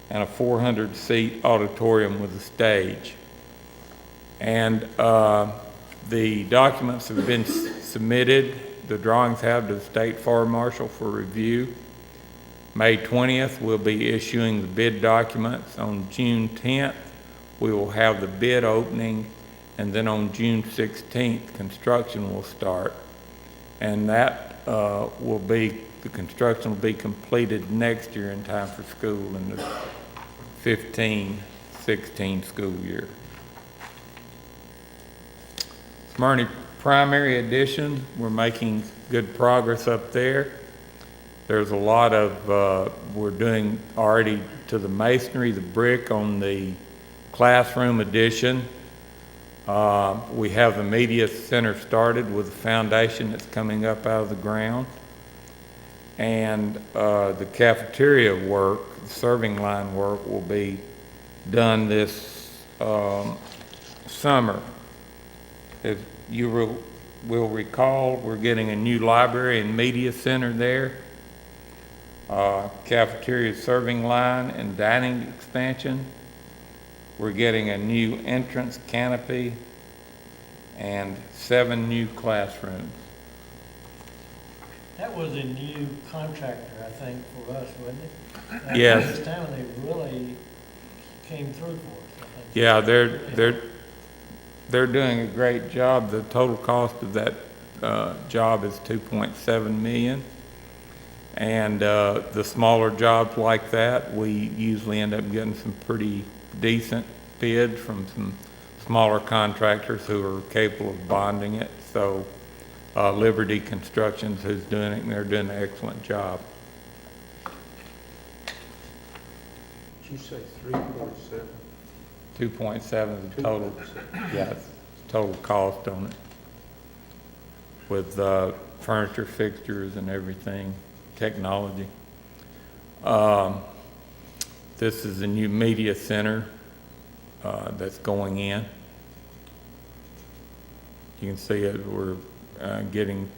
Speaker 1: and a 400-seat auditorium with a stage. And the documents have been submitted. The drawings have to the State Fire Marshal for review. May 20th, we'll be issuing the bid documents. On June 10th, we will have the bid opening, and then on June 16th, construction will start. And that the construction will be completed next year in time for school in the 15-16 school year. Smyrna Primary Addition, we're making good progress up there. There's a lot of, we're doing already to the masonry, the brick on the classroom addition. We have the media center started with a foundation that's coming up out of the ground. And the cafeteria work, serving line work will be done this summer. As you will recall, we're getting a new library and media center there. Cafeteria serving line and dining expansion. We're getting a new entrance canopy and 7 new classrooms.
Speaker 4: That was a new contractor, I think, for us, wasn't it?
Speaker 1: Yes.
Speaker 4: This time they really came through for us, I think.
Speaker 1: Yeah, they're doing a great job. The total cost of that job is $2.7 million. And the smaller jobs like that, we usually end up getting some pretty decent bids from some smaller contractors who are capable of bonding it. So Liberty Constructions who's doing it, and they're doing an excellent job.
Speaker 5: Did you say 3.7?
Speaker 1: 2.7 is the total, yes, total cost on it. With furniture, fixtures, and everything, technology. This is a new media center that's going in. You can see it, we're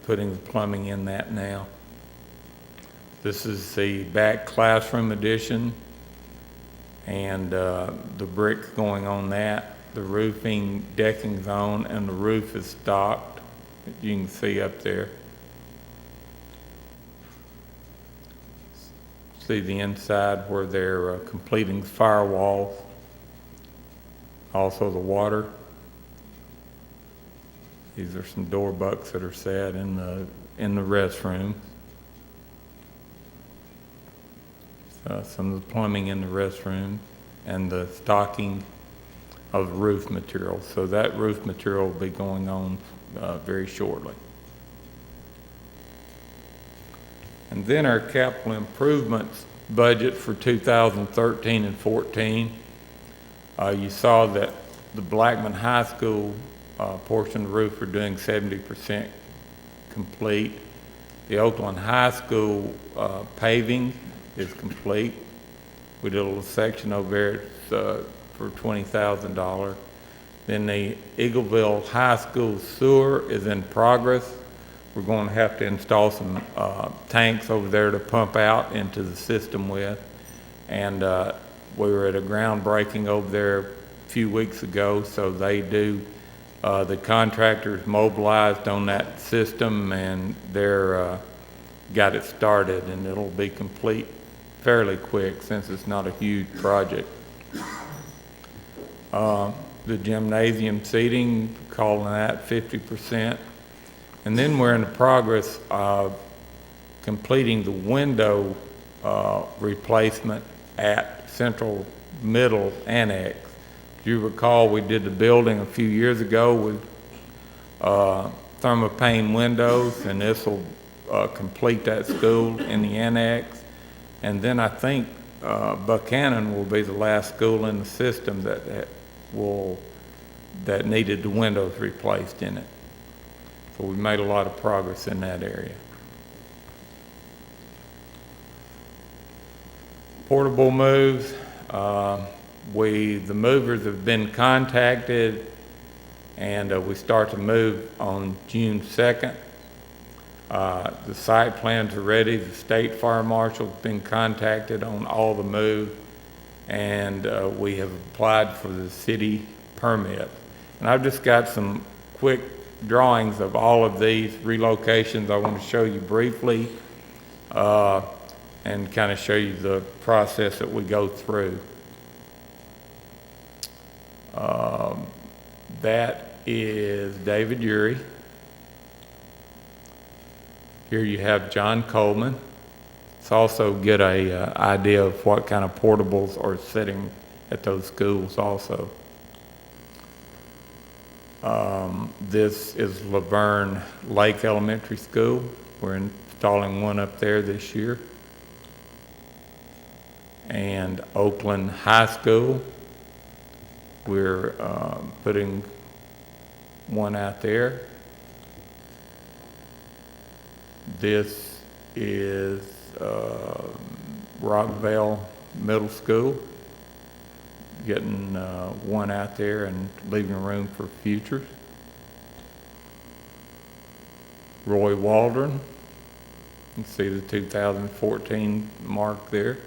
Speaker 1: putting the plumbing in that now. This is the back classroom addition, and the bricks going on that. The roofing, decking's on, and the roof is stocked. You can see up there. See the inside where they're completing the firewalls. Also the water. These are some door bucks that are set in the restroom. Some of the plumbing in the restroom and the stocking of roof material. So that roof material will be going on very shortly. And then our capital improvements budget for 2013 and 14. You saw that the Blackman High School portion of the roof are doing 70% complete. The Oakland High School paving is complete. We did a little section over there for $20,000. Then the Eagleville High School sewer is in progress. We're going to have to install some tanks over there to pump out into the system with. And we were at a groundbreaking over there a few weeks ago, so they the contractors mobilized on that system, and they're got it started, and it'll be complete fairly quick since it's not a huge project. The gymnasium seating, calling that 50%. And then we're in the progress of completing the window replacement at Central Middle Annex. If you recall, we did the building a few years ago with thermopane windows, and this will complete that school in the annex. And then I think Buchanan will be the last school in the system that needed the windows replaced in it. So we made a lot of progress in that area. Portable moves. The movers have been contacted, and we start to move on June 2nd. The site plans are ready. The state fire marshal's been contacted on all the moves, and we have applied for the city permit. And I've just got some quick drawings of all of these relocations I want to show you briefly, and kind of show you the process that we go through. That is David Urey. Here you have John Coleman. Let's also get a idea of what kind of portables are sitting at those schools also. This is Laverne Lake Elementary School. We're installing one up there this year. And Oakland High School, we're putting one out there. This is Rockville Middle School, getting one out there and leaving room for futures. Roy Waldron, you can see the 2014 mark there.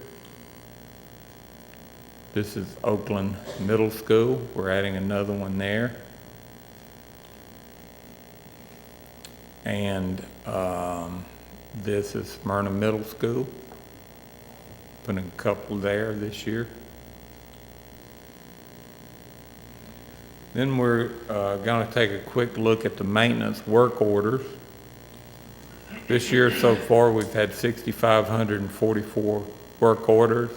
Speaker 1: This is Oakland Middle School. We're adding another one there. And this is Smyrna Middle School. Putting a couple there this year. Then we're going to take a quick look at the maintenance work orders. This year so far, we've had 6,544 work orders.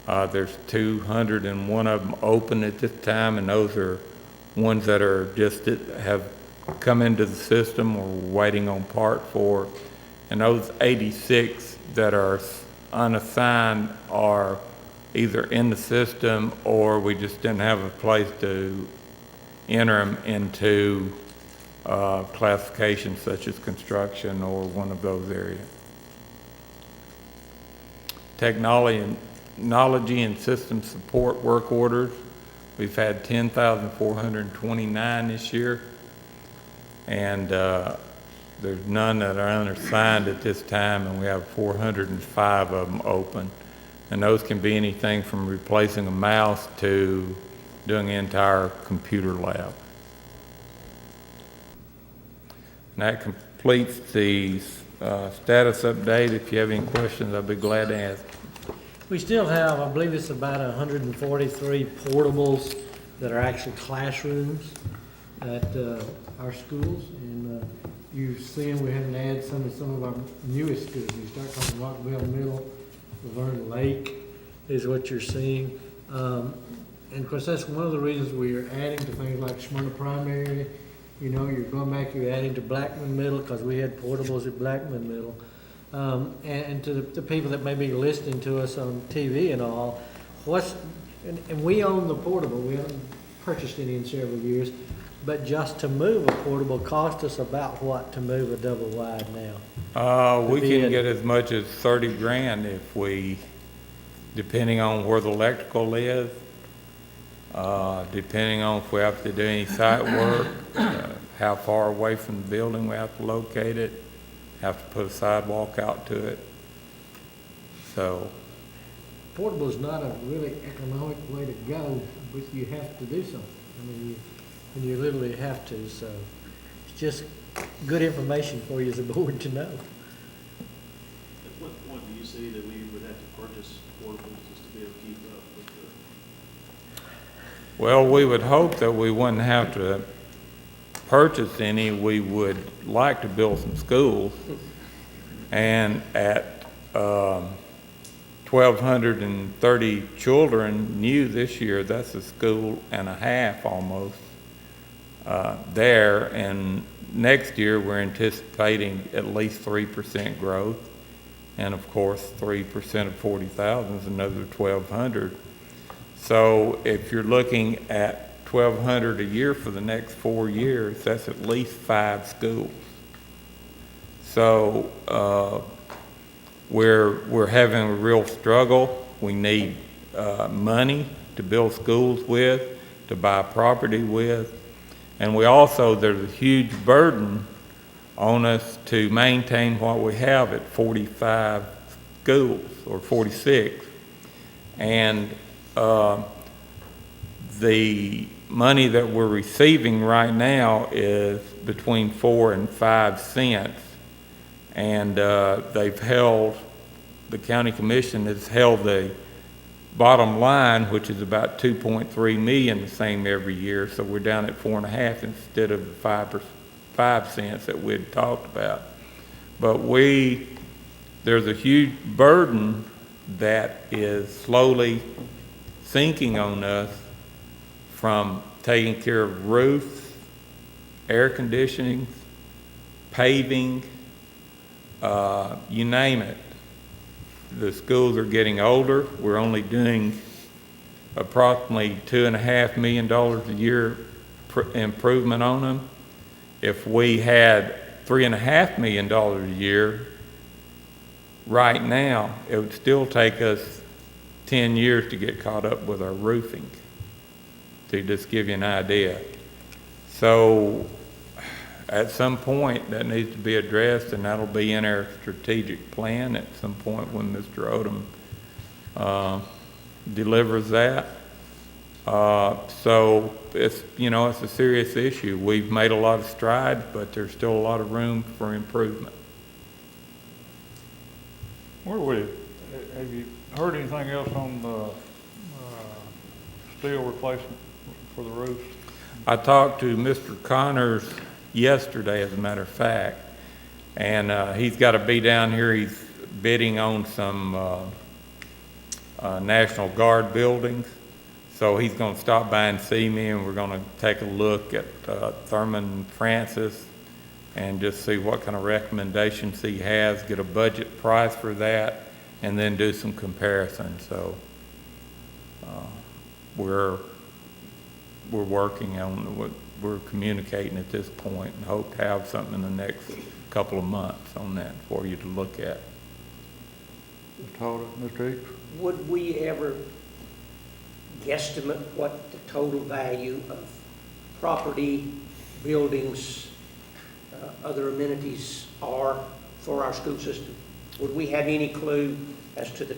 Speaker 1: There's 201 of them open at this time, and those are ones that are just have come into the system or waiting on part for. And those 86 that are unassigned are either in the system or we just didn't have a place to enter them into classifications such as construction or one of those areas. Technology and system support work orders. We've had 10,429 this year, and there's none that are unassigned at this time, and we have 405 of them open. And those can be anything from replacing a mouse to doing an entire computer lab. And that completes the status update. If you have any questions, I'd be glad to answer.
Speaker 4: We still have, I believe it's about 143 portables that are actually classrooms at our schools. And you've seen we haven't added some of our newest schools. You start talking Rockville Middle, Laverne Lake is what you're seeing. And of course, that's one of the reasons we are adding to things like Smyrna Primary. You know, you're going back, you're adding to Blackman Middle because we had portables at Blackman Middle. And to the people that may be listening to us on TV and all, and we own the portable, we haven't purchased any in several years, but just to move a portable cost us about what to move a double wide now?
Speaker 1: We can get as much as 30 grand if we, depending on where the electrical is, depending on if we have to do any site work, how far away from the building we have to locate it, have to put a sidewalk out to it. So
Speaker 4: Portable is not a really economic way to go, but you have to do something. I mean, you literally have to, so it's just good information for you as a board to know.
Speaker 2: At what point do you see that we would have to purchase portables just to be able to keep up with the?
Speaker 1: well, we would hope that we wouldn't have to purchase any. We would like to build some schools, and at 1,230 children new this year, that's a school and a half almost there, and next year we're anticipating at least 3% growth, and of course 3% of 40,000 is another 1,200. So if you're looking at 1,200 a year for the next 4 years, that's at least 5 schools. So we're having a real struggle. We need money to build schools with, to buy property with, and we also, there's a huge burden on us to maintain what we have at 45 schools or 46, and the money that we're receiving right now is between 4 and 5 cents, and they've held, the county commission has held the bottom line, which is about 2.3 million, the same every year, so we're down at 4.5 instead of the 5 cents that we'd talked about. But there's a huge burden that is slowly sinking on us from taking care of roofs, air conditioning, paving, you name it. The schools are getting older. We're only doing approximately $2.5 million a year improvement on them. If we had $3.5 million a year, right now, it would still take us 10 years to get caught up with our roofing, to just give you an idea. So at some point, that needs to be addressed, and that'll be in our strategic plan at some point when Mr. Odom delivers that. So it's, it's a serious issue. We've made a lot of strides, but there's still a lot of room for improvement. Have you heard anything else on the steel replacement for the roofs? I talked to Mr. Connors yesterday, as a matter of fact, and he's got to be down here. He's bidding on some National Guard buildings. So he's going to stop by and see me, and we're going to take a look at Thurman Francis and just see what kind of recommendations he has, get a budget price for that, and then do some comparisons. So we're working on what we're communicating at this point, and hope to have something in the next couple of months on that for you to look at. Mr. Eads?
Speaker 20: Would we ever guesstimate what the total value of property, buildings, other amenities are for our school system? Would we have any clue as to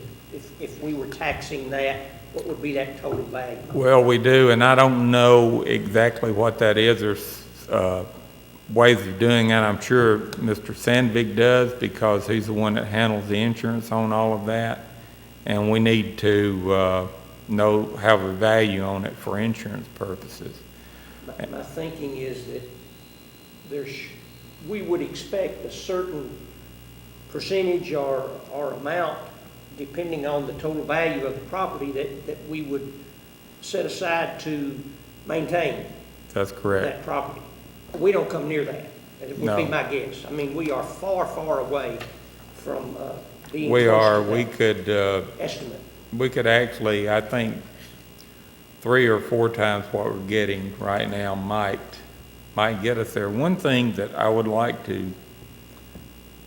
Speaker 20: if we were taxing that, what would be that total value?
Speaker 1: Well, we do, and I don't know exactly what that is. There's ways of doing that. I'm sure Mr. Sandvig does, because he's the one that handles the insurance on all of that, and we need to have a value on it for insurance purposes.
Speaker 20: My thinking is that we would expect a certain percentage or amount, depending on the total value of the property, that we would set aside to maintain
Speaker 1: That's correct.
Speaker 20: that property. We don't come near that. It would be my guess. I mean, we are far, far away from being
Speaker 1: We
Speaker 20: close
Speaker 1: are.
Speaker 20: to
Speaker 1: We
Speaker 20: that
Speaker 1: could.
Speaker 20: estimate.
Speaker 1: We could actually, I think, 3 or 4 times what we're getting right now might get us there. One thing that I would like to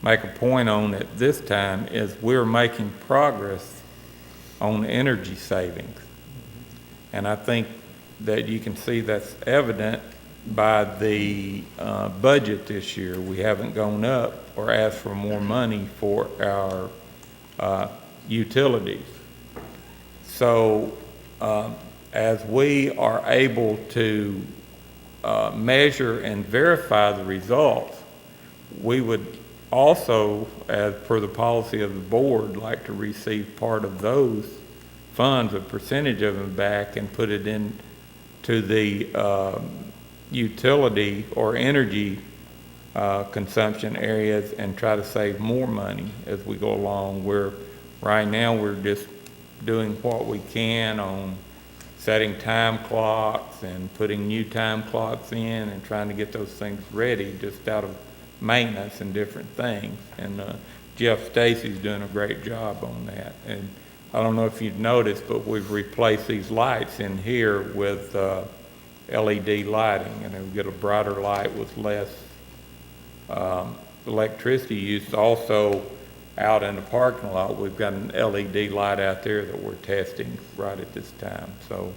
Speaker 1: make a point on at this time is we're making progress on energy savings. And I think that you can see that's evident by the budget this year. We haven't gone up or asked for more money for our utilities. So as we are able to measure and verify the results, we would also, as per the policy of the board, like to receive part of those funds, a percentage of them back, and put it into the utility or energy consumption areas and try to save more money as we go along. Right now we're just doing what we can on setting time clocks and putting new time clocks in and trying to get those things ready just out of maintenance and different things. And Jeff Stacy's doing a great job on that. And I don't know if you've noticed, but we've replaced these lights in here with LED lighting, and it'll get a brighter light with less electricity use. Also, out in the parking lot, we've got an LED light out there that we're testing right at this time. So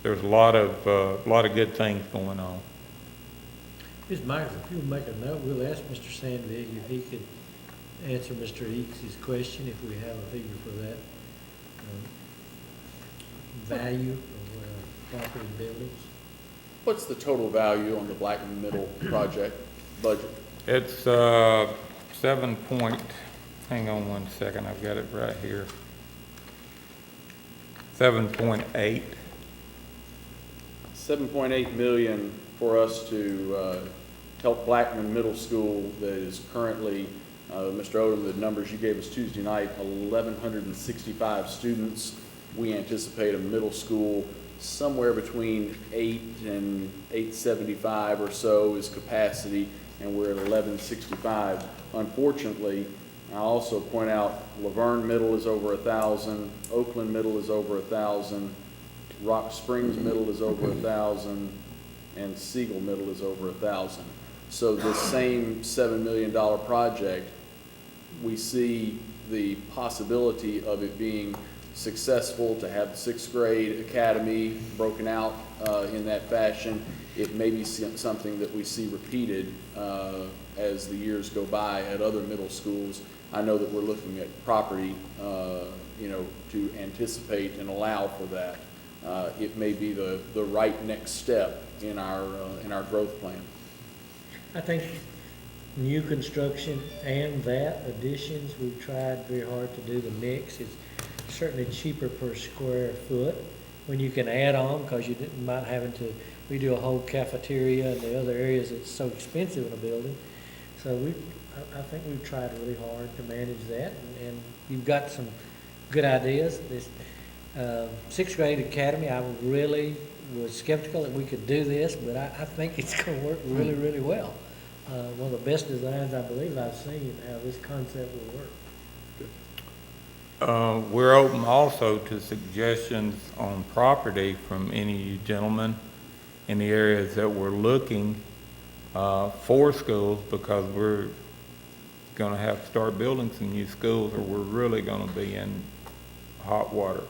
Speaker 1: there's a lot of good things going on.
Speaker 4: Ms. Myers, if you'll make a note, we'll ask Mr. Sandvig if he could answer Mr. Eakes' question, if we have a figure for that value of property and buildings.
Speaker 21: What's the total value on the Blackman Middle project budget?
Speaker 1: It's hang on one second, I've got it right here. 7.8.
Speaker 21: 7.8 million for us to help Blackman Middle School that is currently, Mr. Odom, the numbers you gave us Tuesday night, 1,165 students. We anticipate a middle school somewhere between 8 and 875 or so is capacity, and we're at 1165. Unfortunately, I'll also point out Laverne Middle is over 1,000, Oakland Middle is over 1,000, Rock Springs Middle is over 1,000, and Siegel Middle is over 1,000. So this same $7 million project we see the possibility of it being successful to have the sixth grade academy broken out in that fashion. It may be something that we see repeated as the years go by at other middle schools. I know that we're looking at property, to anticipate and allow for that. It may be the right next step in our growth plan.
Speaker 4: I think new construction and that additions, we've tried very hard to do the mix. It's certainly cheaper per square foot when you can add on, because you didn't mind having to redo a whole cafeteria and the other areas that's so expensive in a building. So I think we've tried really hard to manage that, and you've got some good ideas. This sixth grade academy, I really was skeptical that we could do this, but I think it's going to work really, really well. One of the best designs I believe I've seen how this concept will work.
Speaker 6: We're open also to suggestions on property from any of you gentlemen in the areas that we're looking for schools, because we're going to have to start building some new schools, or we're really going to be in hot water.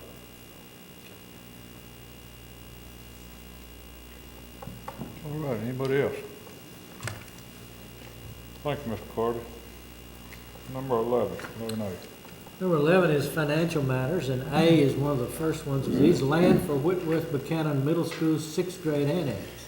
Speaker 1: All right, anybody else? Thank you, Mr. Carter. Number 11A.
Speaker 4: Number 11 is financial matters, and A is one of the first ones. Is land for Whitworth Buchanan Middle School's sixth grade annex.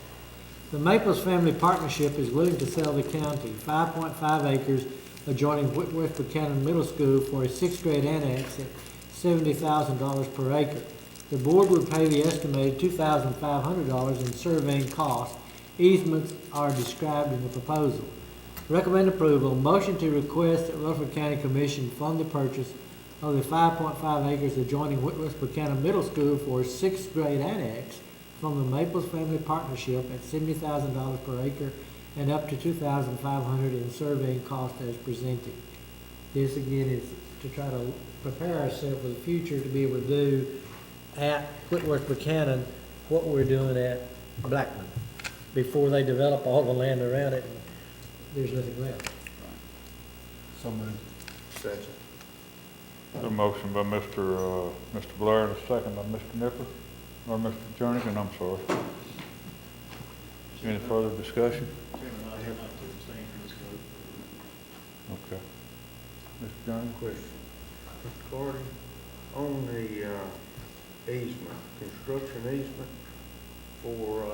Speaker 4: The Maples Family Partnership is willing to sell the county 5.5 acres adjoining Whitworth Buchanan Middle School for a sixth grade annex at $70,000 per acre. The board would pay the estimated $2,500 in surveying costs. Easements are described in the proposal. Recommend approval. Motion to request that Rutherford County Commission fund the purchase of the 5.5 acres adjoining Whitworth Buchanan Middle School for a sixth grade annex from the Maples Family Partnership at $70,000 per acre and up to $2,500 in surveying cost as presented. This again is to try to prepare ourselves for the future to be able to do at Whitworth Buchanan what we're doing at Blackman before they develop all the land around it. There's nothing left.
Speaker 10: So moved.
Speaker 5: Second.
Speaker 1: A motion by Mr. Blair and a second by Mr. Nipper, or Mr. Jernigan, I'm sorry. Any further discussion?
Speaker 2: Chairman, I have to abstain from this vote.
Speaker 1: Okay. Mr. Jernigan?
Speaker 5: Question. Mr. Carter, on the easement, construction easement for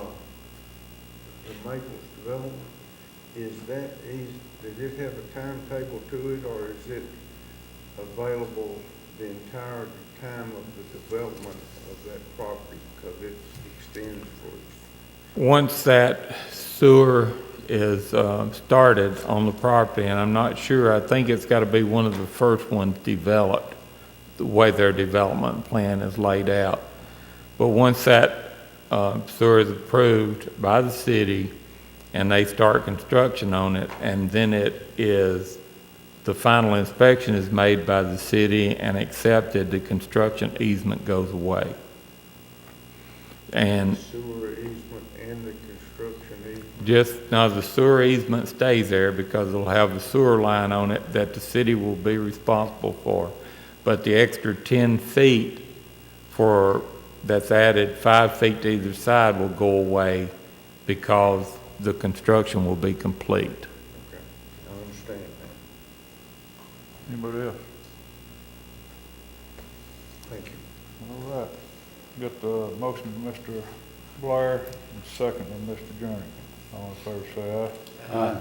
Speaker 5: the Maples development, does it have a timetable to it, or is it available the entire time of the development of that property, because it extends for?
Speaker 6: Once that sewer is started on the property, and I'm not sure, I think it's got to be one of the first ones developed, the way their development plan is laid out. But once that sewer is approved by the city and they start construction on it, and then the final inspection is made by the city and accepted, the construction easement goes away. And
Speaker 5: Sewer easement and the construction easement?
Speaker 6: the sewer easement stays there because it'll have the sewer line on it that the city will be responsible for. But the extra 10 feet that's added, 5 feet to either side, will go away because the construction will be complete.
Speaker 5: Okay, I understand that.
Speaker 1: Anybody else?
Speaker 5: Thank you.
Speaker 1: All right. Got the motion from Mr. Blair and second from Mr. Jernigan. All in favor say aye.
Speaker 5: Aye.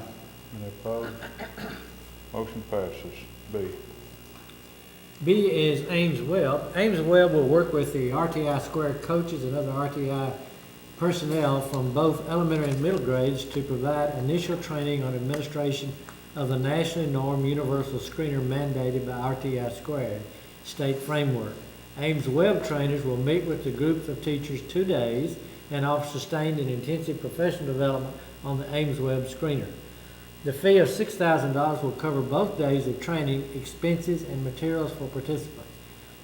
Speaker 1: Any opposed? Motion passes. B.
Speaker 4: B is Ames Webb. Ames Webb will work with the RTI Square coaches and other RTI personnel from both elementary and middle grades to provide initial training on administration of the nationally normed universal screener mandated by RTI Squared state framework. Ames Webb trainers will meet with the groups of teachers 2 days and offer sustained and intensive professional development on the Ames Webb screener. The fee of $6,000 will cover both days of training, expenses, and materials for participants.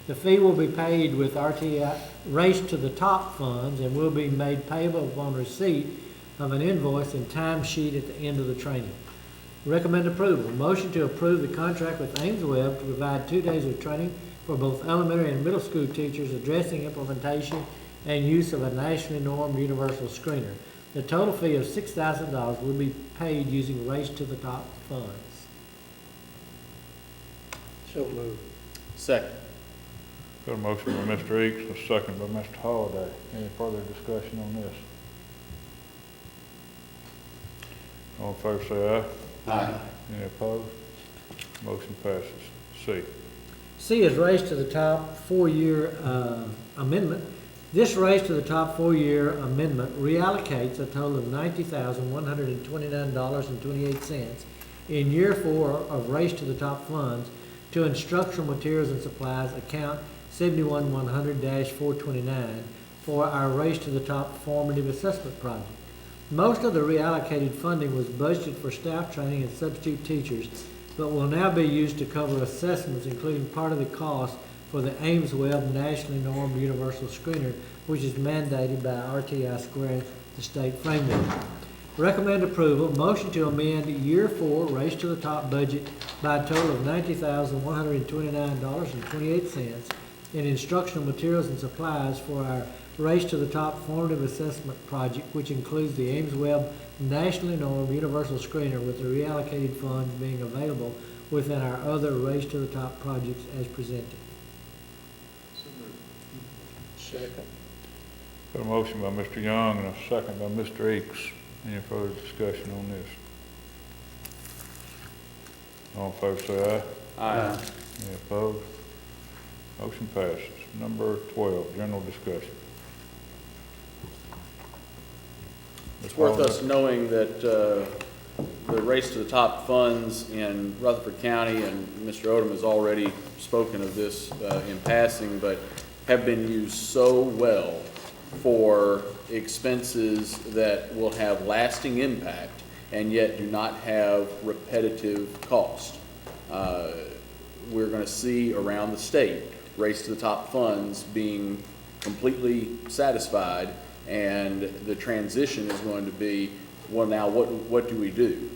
Speaker 4: The fee will be paid with RTI Race to the Top funds and will be made payable upon receipt of an invoice and timesheet at the end of the training. Recommend approval. Motion to approve the contract with Ames Web to provide 2 days of training for both elementary and middle school teachers addressing implementation and use of a nationally normed universal screener. The total fee of $6,000 will be paid using Race to the Top funds.
Speaker 20: So moved.
Speaker 21: Second.
Speaker 1: Got a motion by Mr. Eads, and a second by Mr. Holliday. Any further discussion on this? All in favor say aye.
Speaker 21: Aye.
Speaker 1: Any opposed? Motion passes. C.
Speaker 4: C is Race to the Top 4-year amendment. This Race to the Top 4-year amendment reallocates a total of $90,129.28 in year 4 of Race to the Top funds to instructional materials and supplies account 71100-429 for our Race to the Top formative assessment project. Most of the reallocated funding was budgeted for staff training and substitute teachers, but will now be used to cover assessments, including part of the cost for the Ames Web nationally normed universal screener, which is mandated by RTI Square, the state framework. Recommend approval. Motion to amend year 4 Race to the Top budget by a total of $90,129.28 in instructional materials and supplies for our Race to the Top formative assessment project, which includes the Ames Web nationally normed universal screener, with the reallocated funds being available within our other Race to the Top projects as presented.
Speaker 2: So moved.
Speaker 20: Second.
Speaker 1: Got a motion by Mr. Young and a second by Mr. Eads. Any further discussion on this? All in favor say aye.
Speaker 21: Aye.
Speaker 1: Any opposed? Motion passes. Number 12, general discussion.
Speaker 21: It's worth us knowing that the Race to the Top funds in Rutherford County, and Mr. Odom has already spoken of this in passing, but have been used so well for expenses that will have lasting impact and yet do not have repetitive cost. We're going to see around the state Race to the Top funds being completely satisfied, and the transition is going to be, well, now what do we do?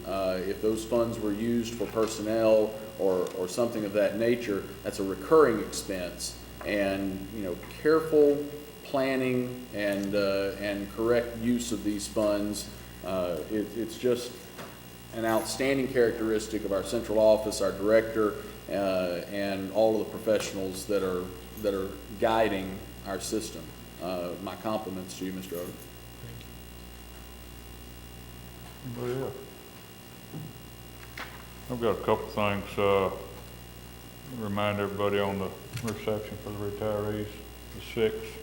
Speaker 21: If those funds were used for personnel or something of that nature, that's a recurring expense, and careful planning and correct use of these funds. It's just an outstanding characteristic of our central office, our director, and all of the professionals that are guiding our system. My compliments to you, Mr. Odom.
Speaker 1: Anybody else? I've got a couple things. Remind everybody on the reception for the retirees, the 6th.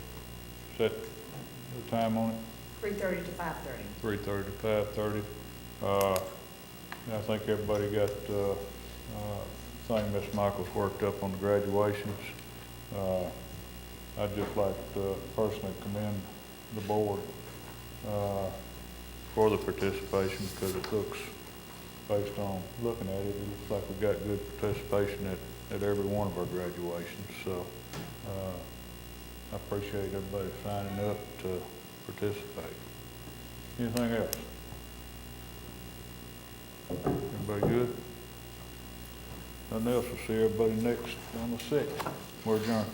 Speaker 1: Set the time on it?
Speaker 7: 3:30 to 5:30.
Speaker 1: 3:30 to 5:30. I think everybody got, I think Ms. Michaels worked up on the graduations. I'd just like to personally commend the board for the participation, because it looks, based on looking at it, it looks like we got good participation at every one of our graduations. So I appreciate everybody signing up to participate. Anything else? Everybody good? Nothing else? We'll see everybody next on the 6th. We're adjourned.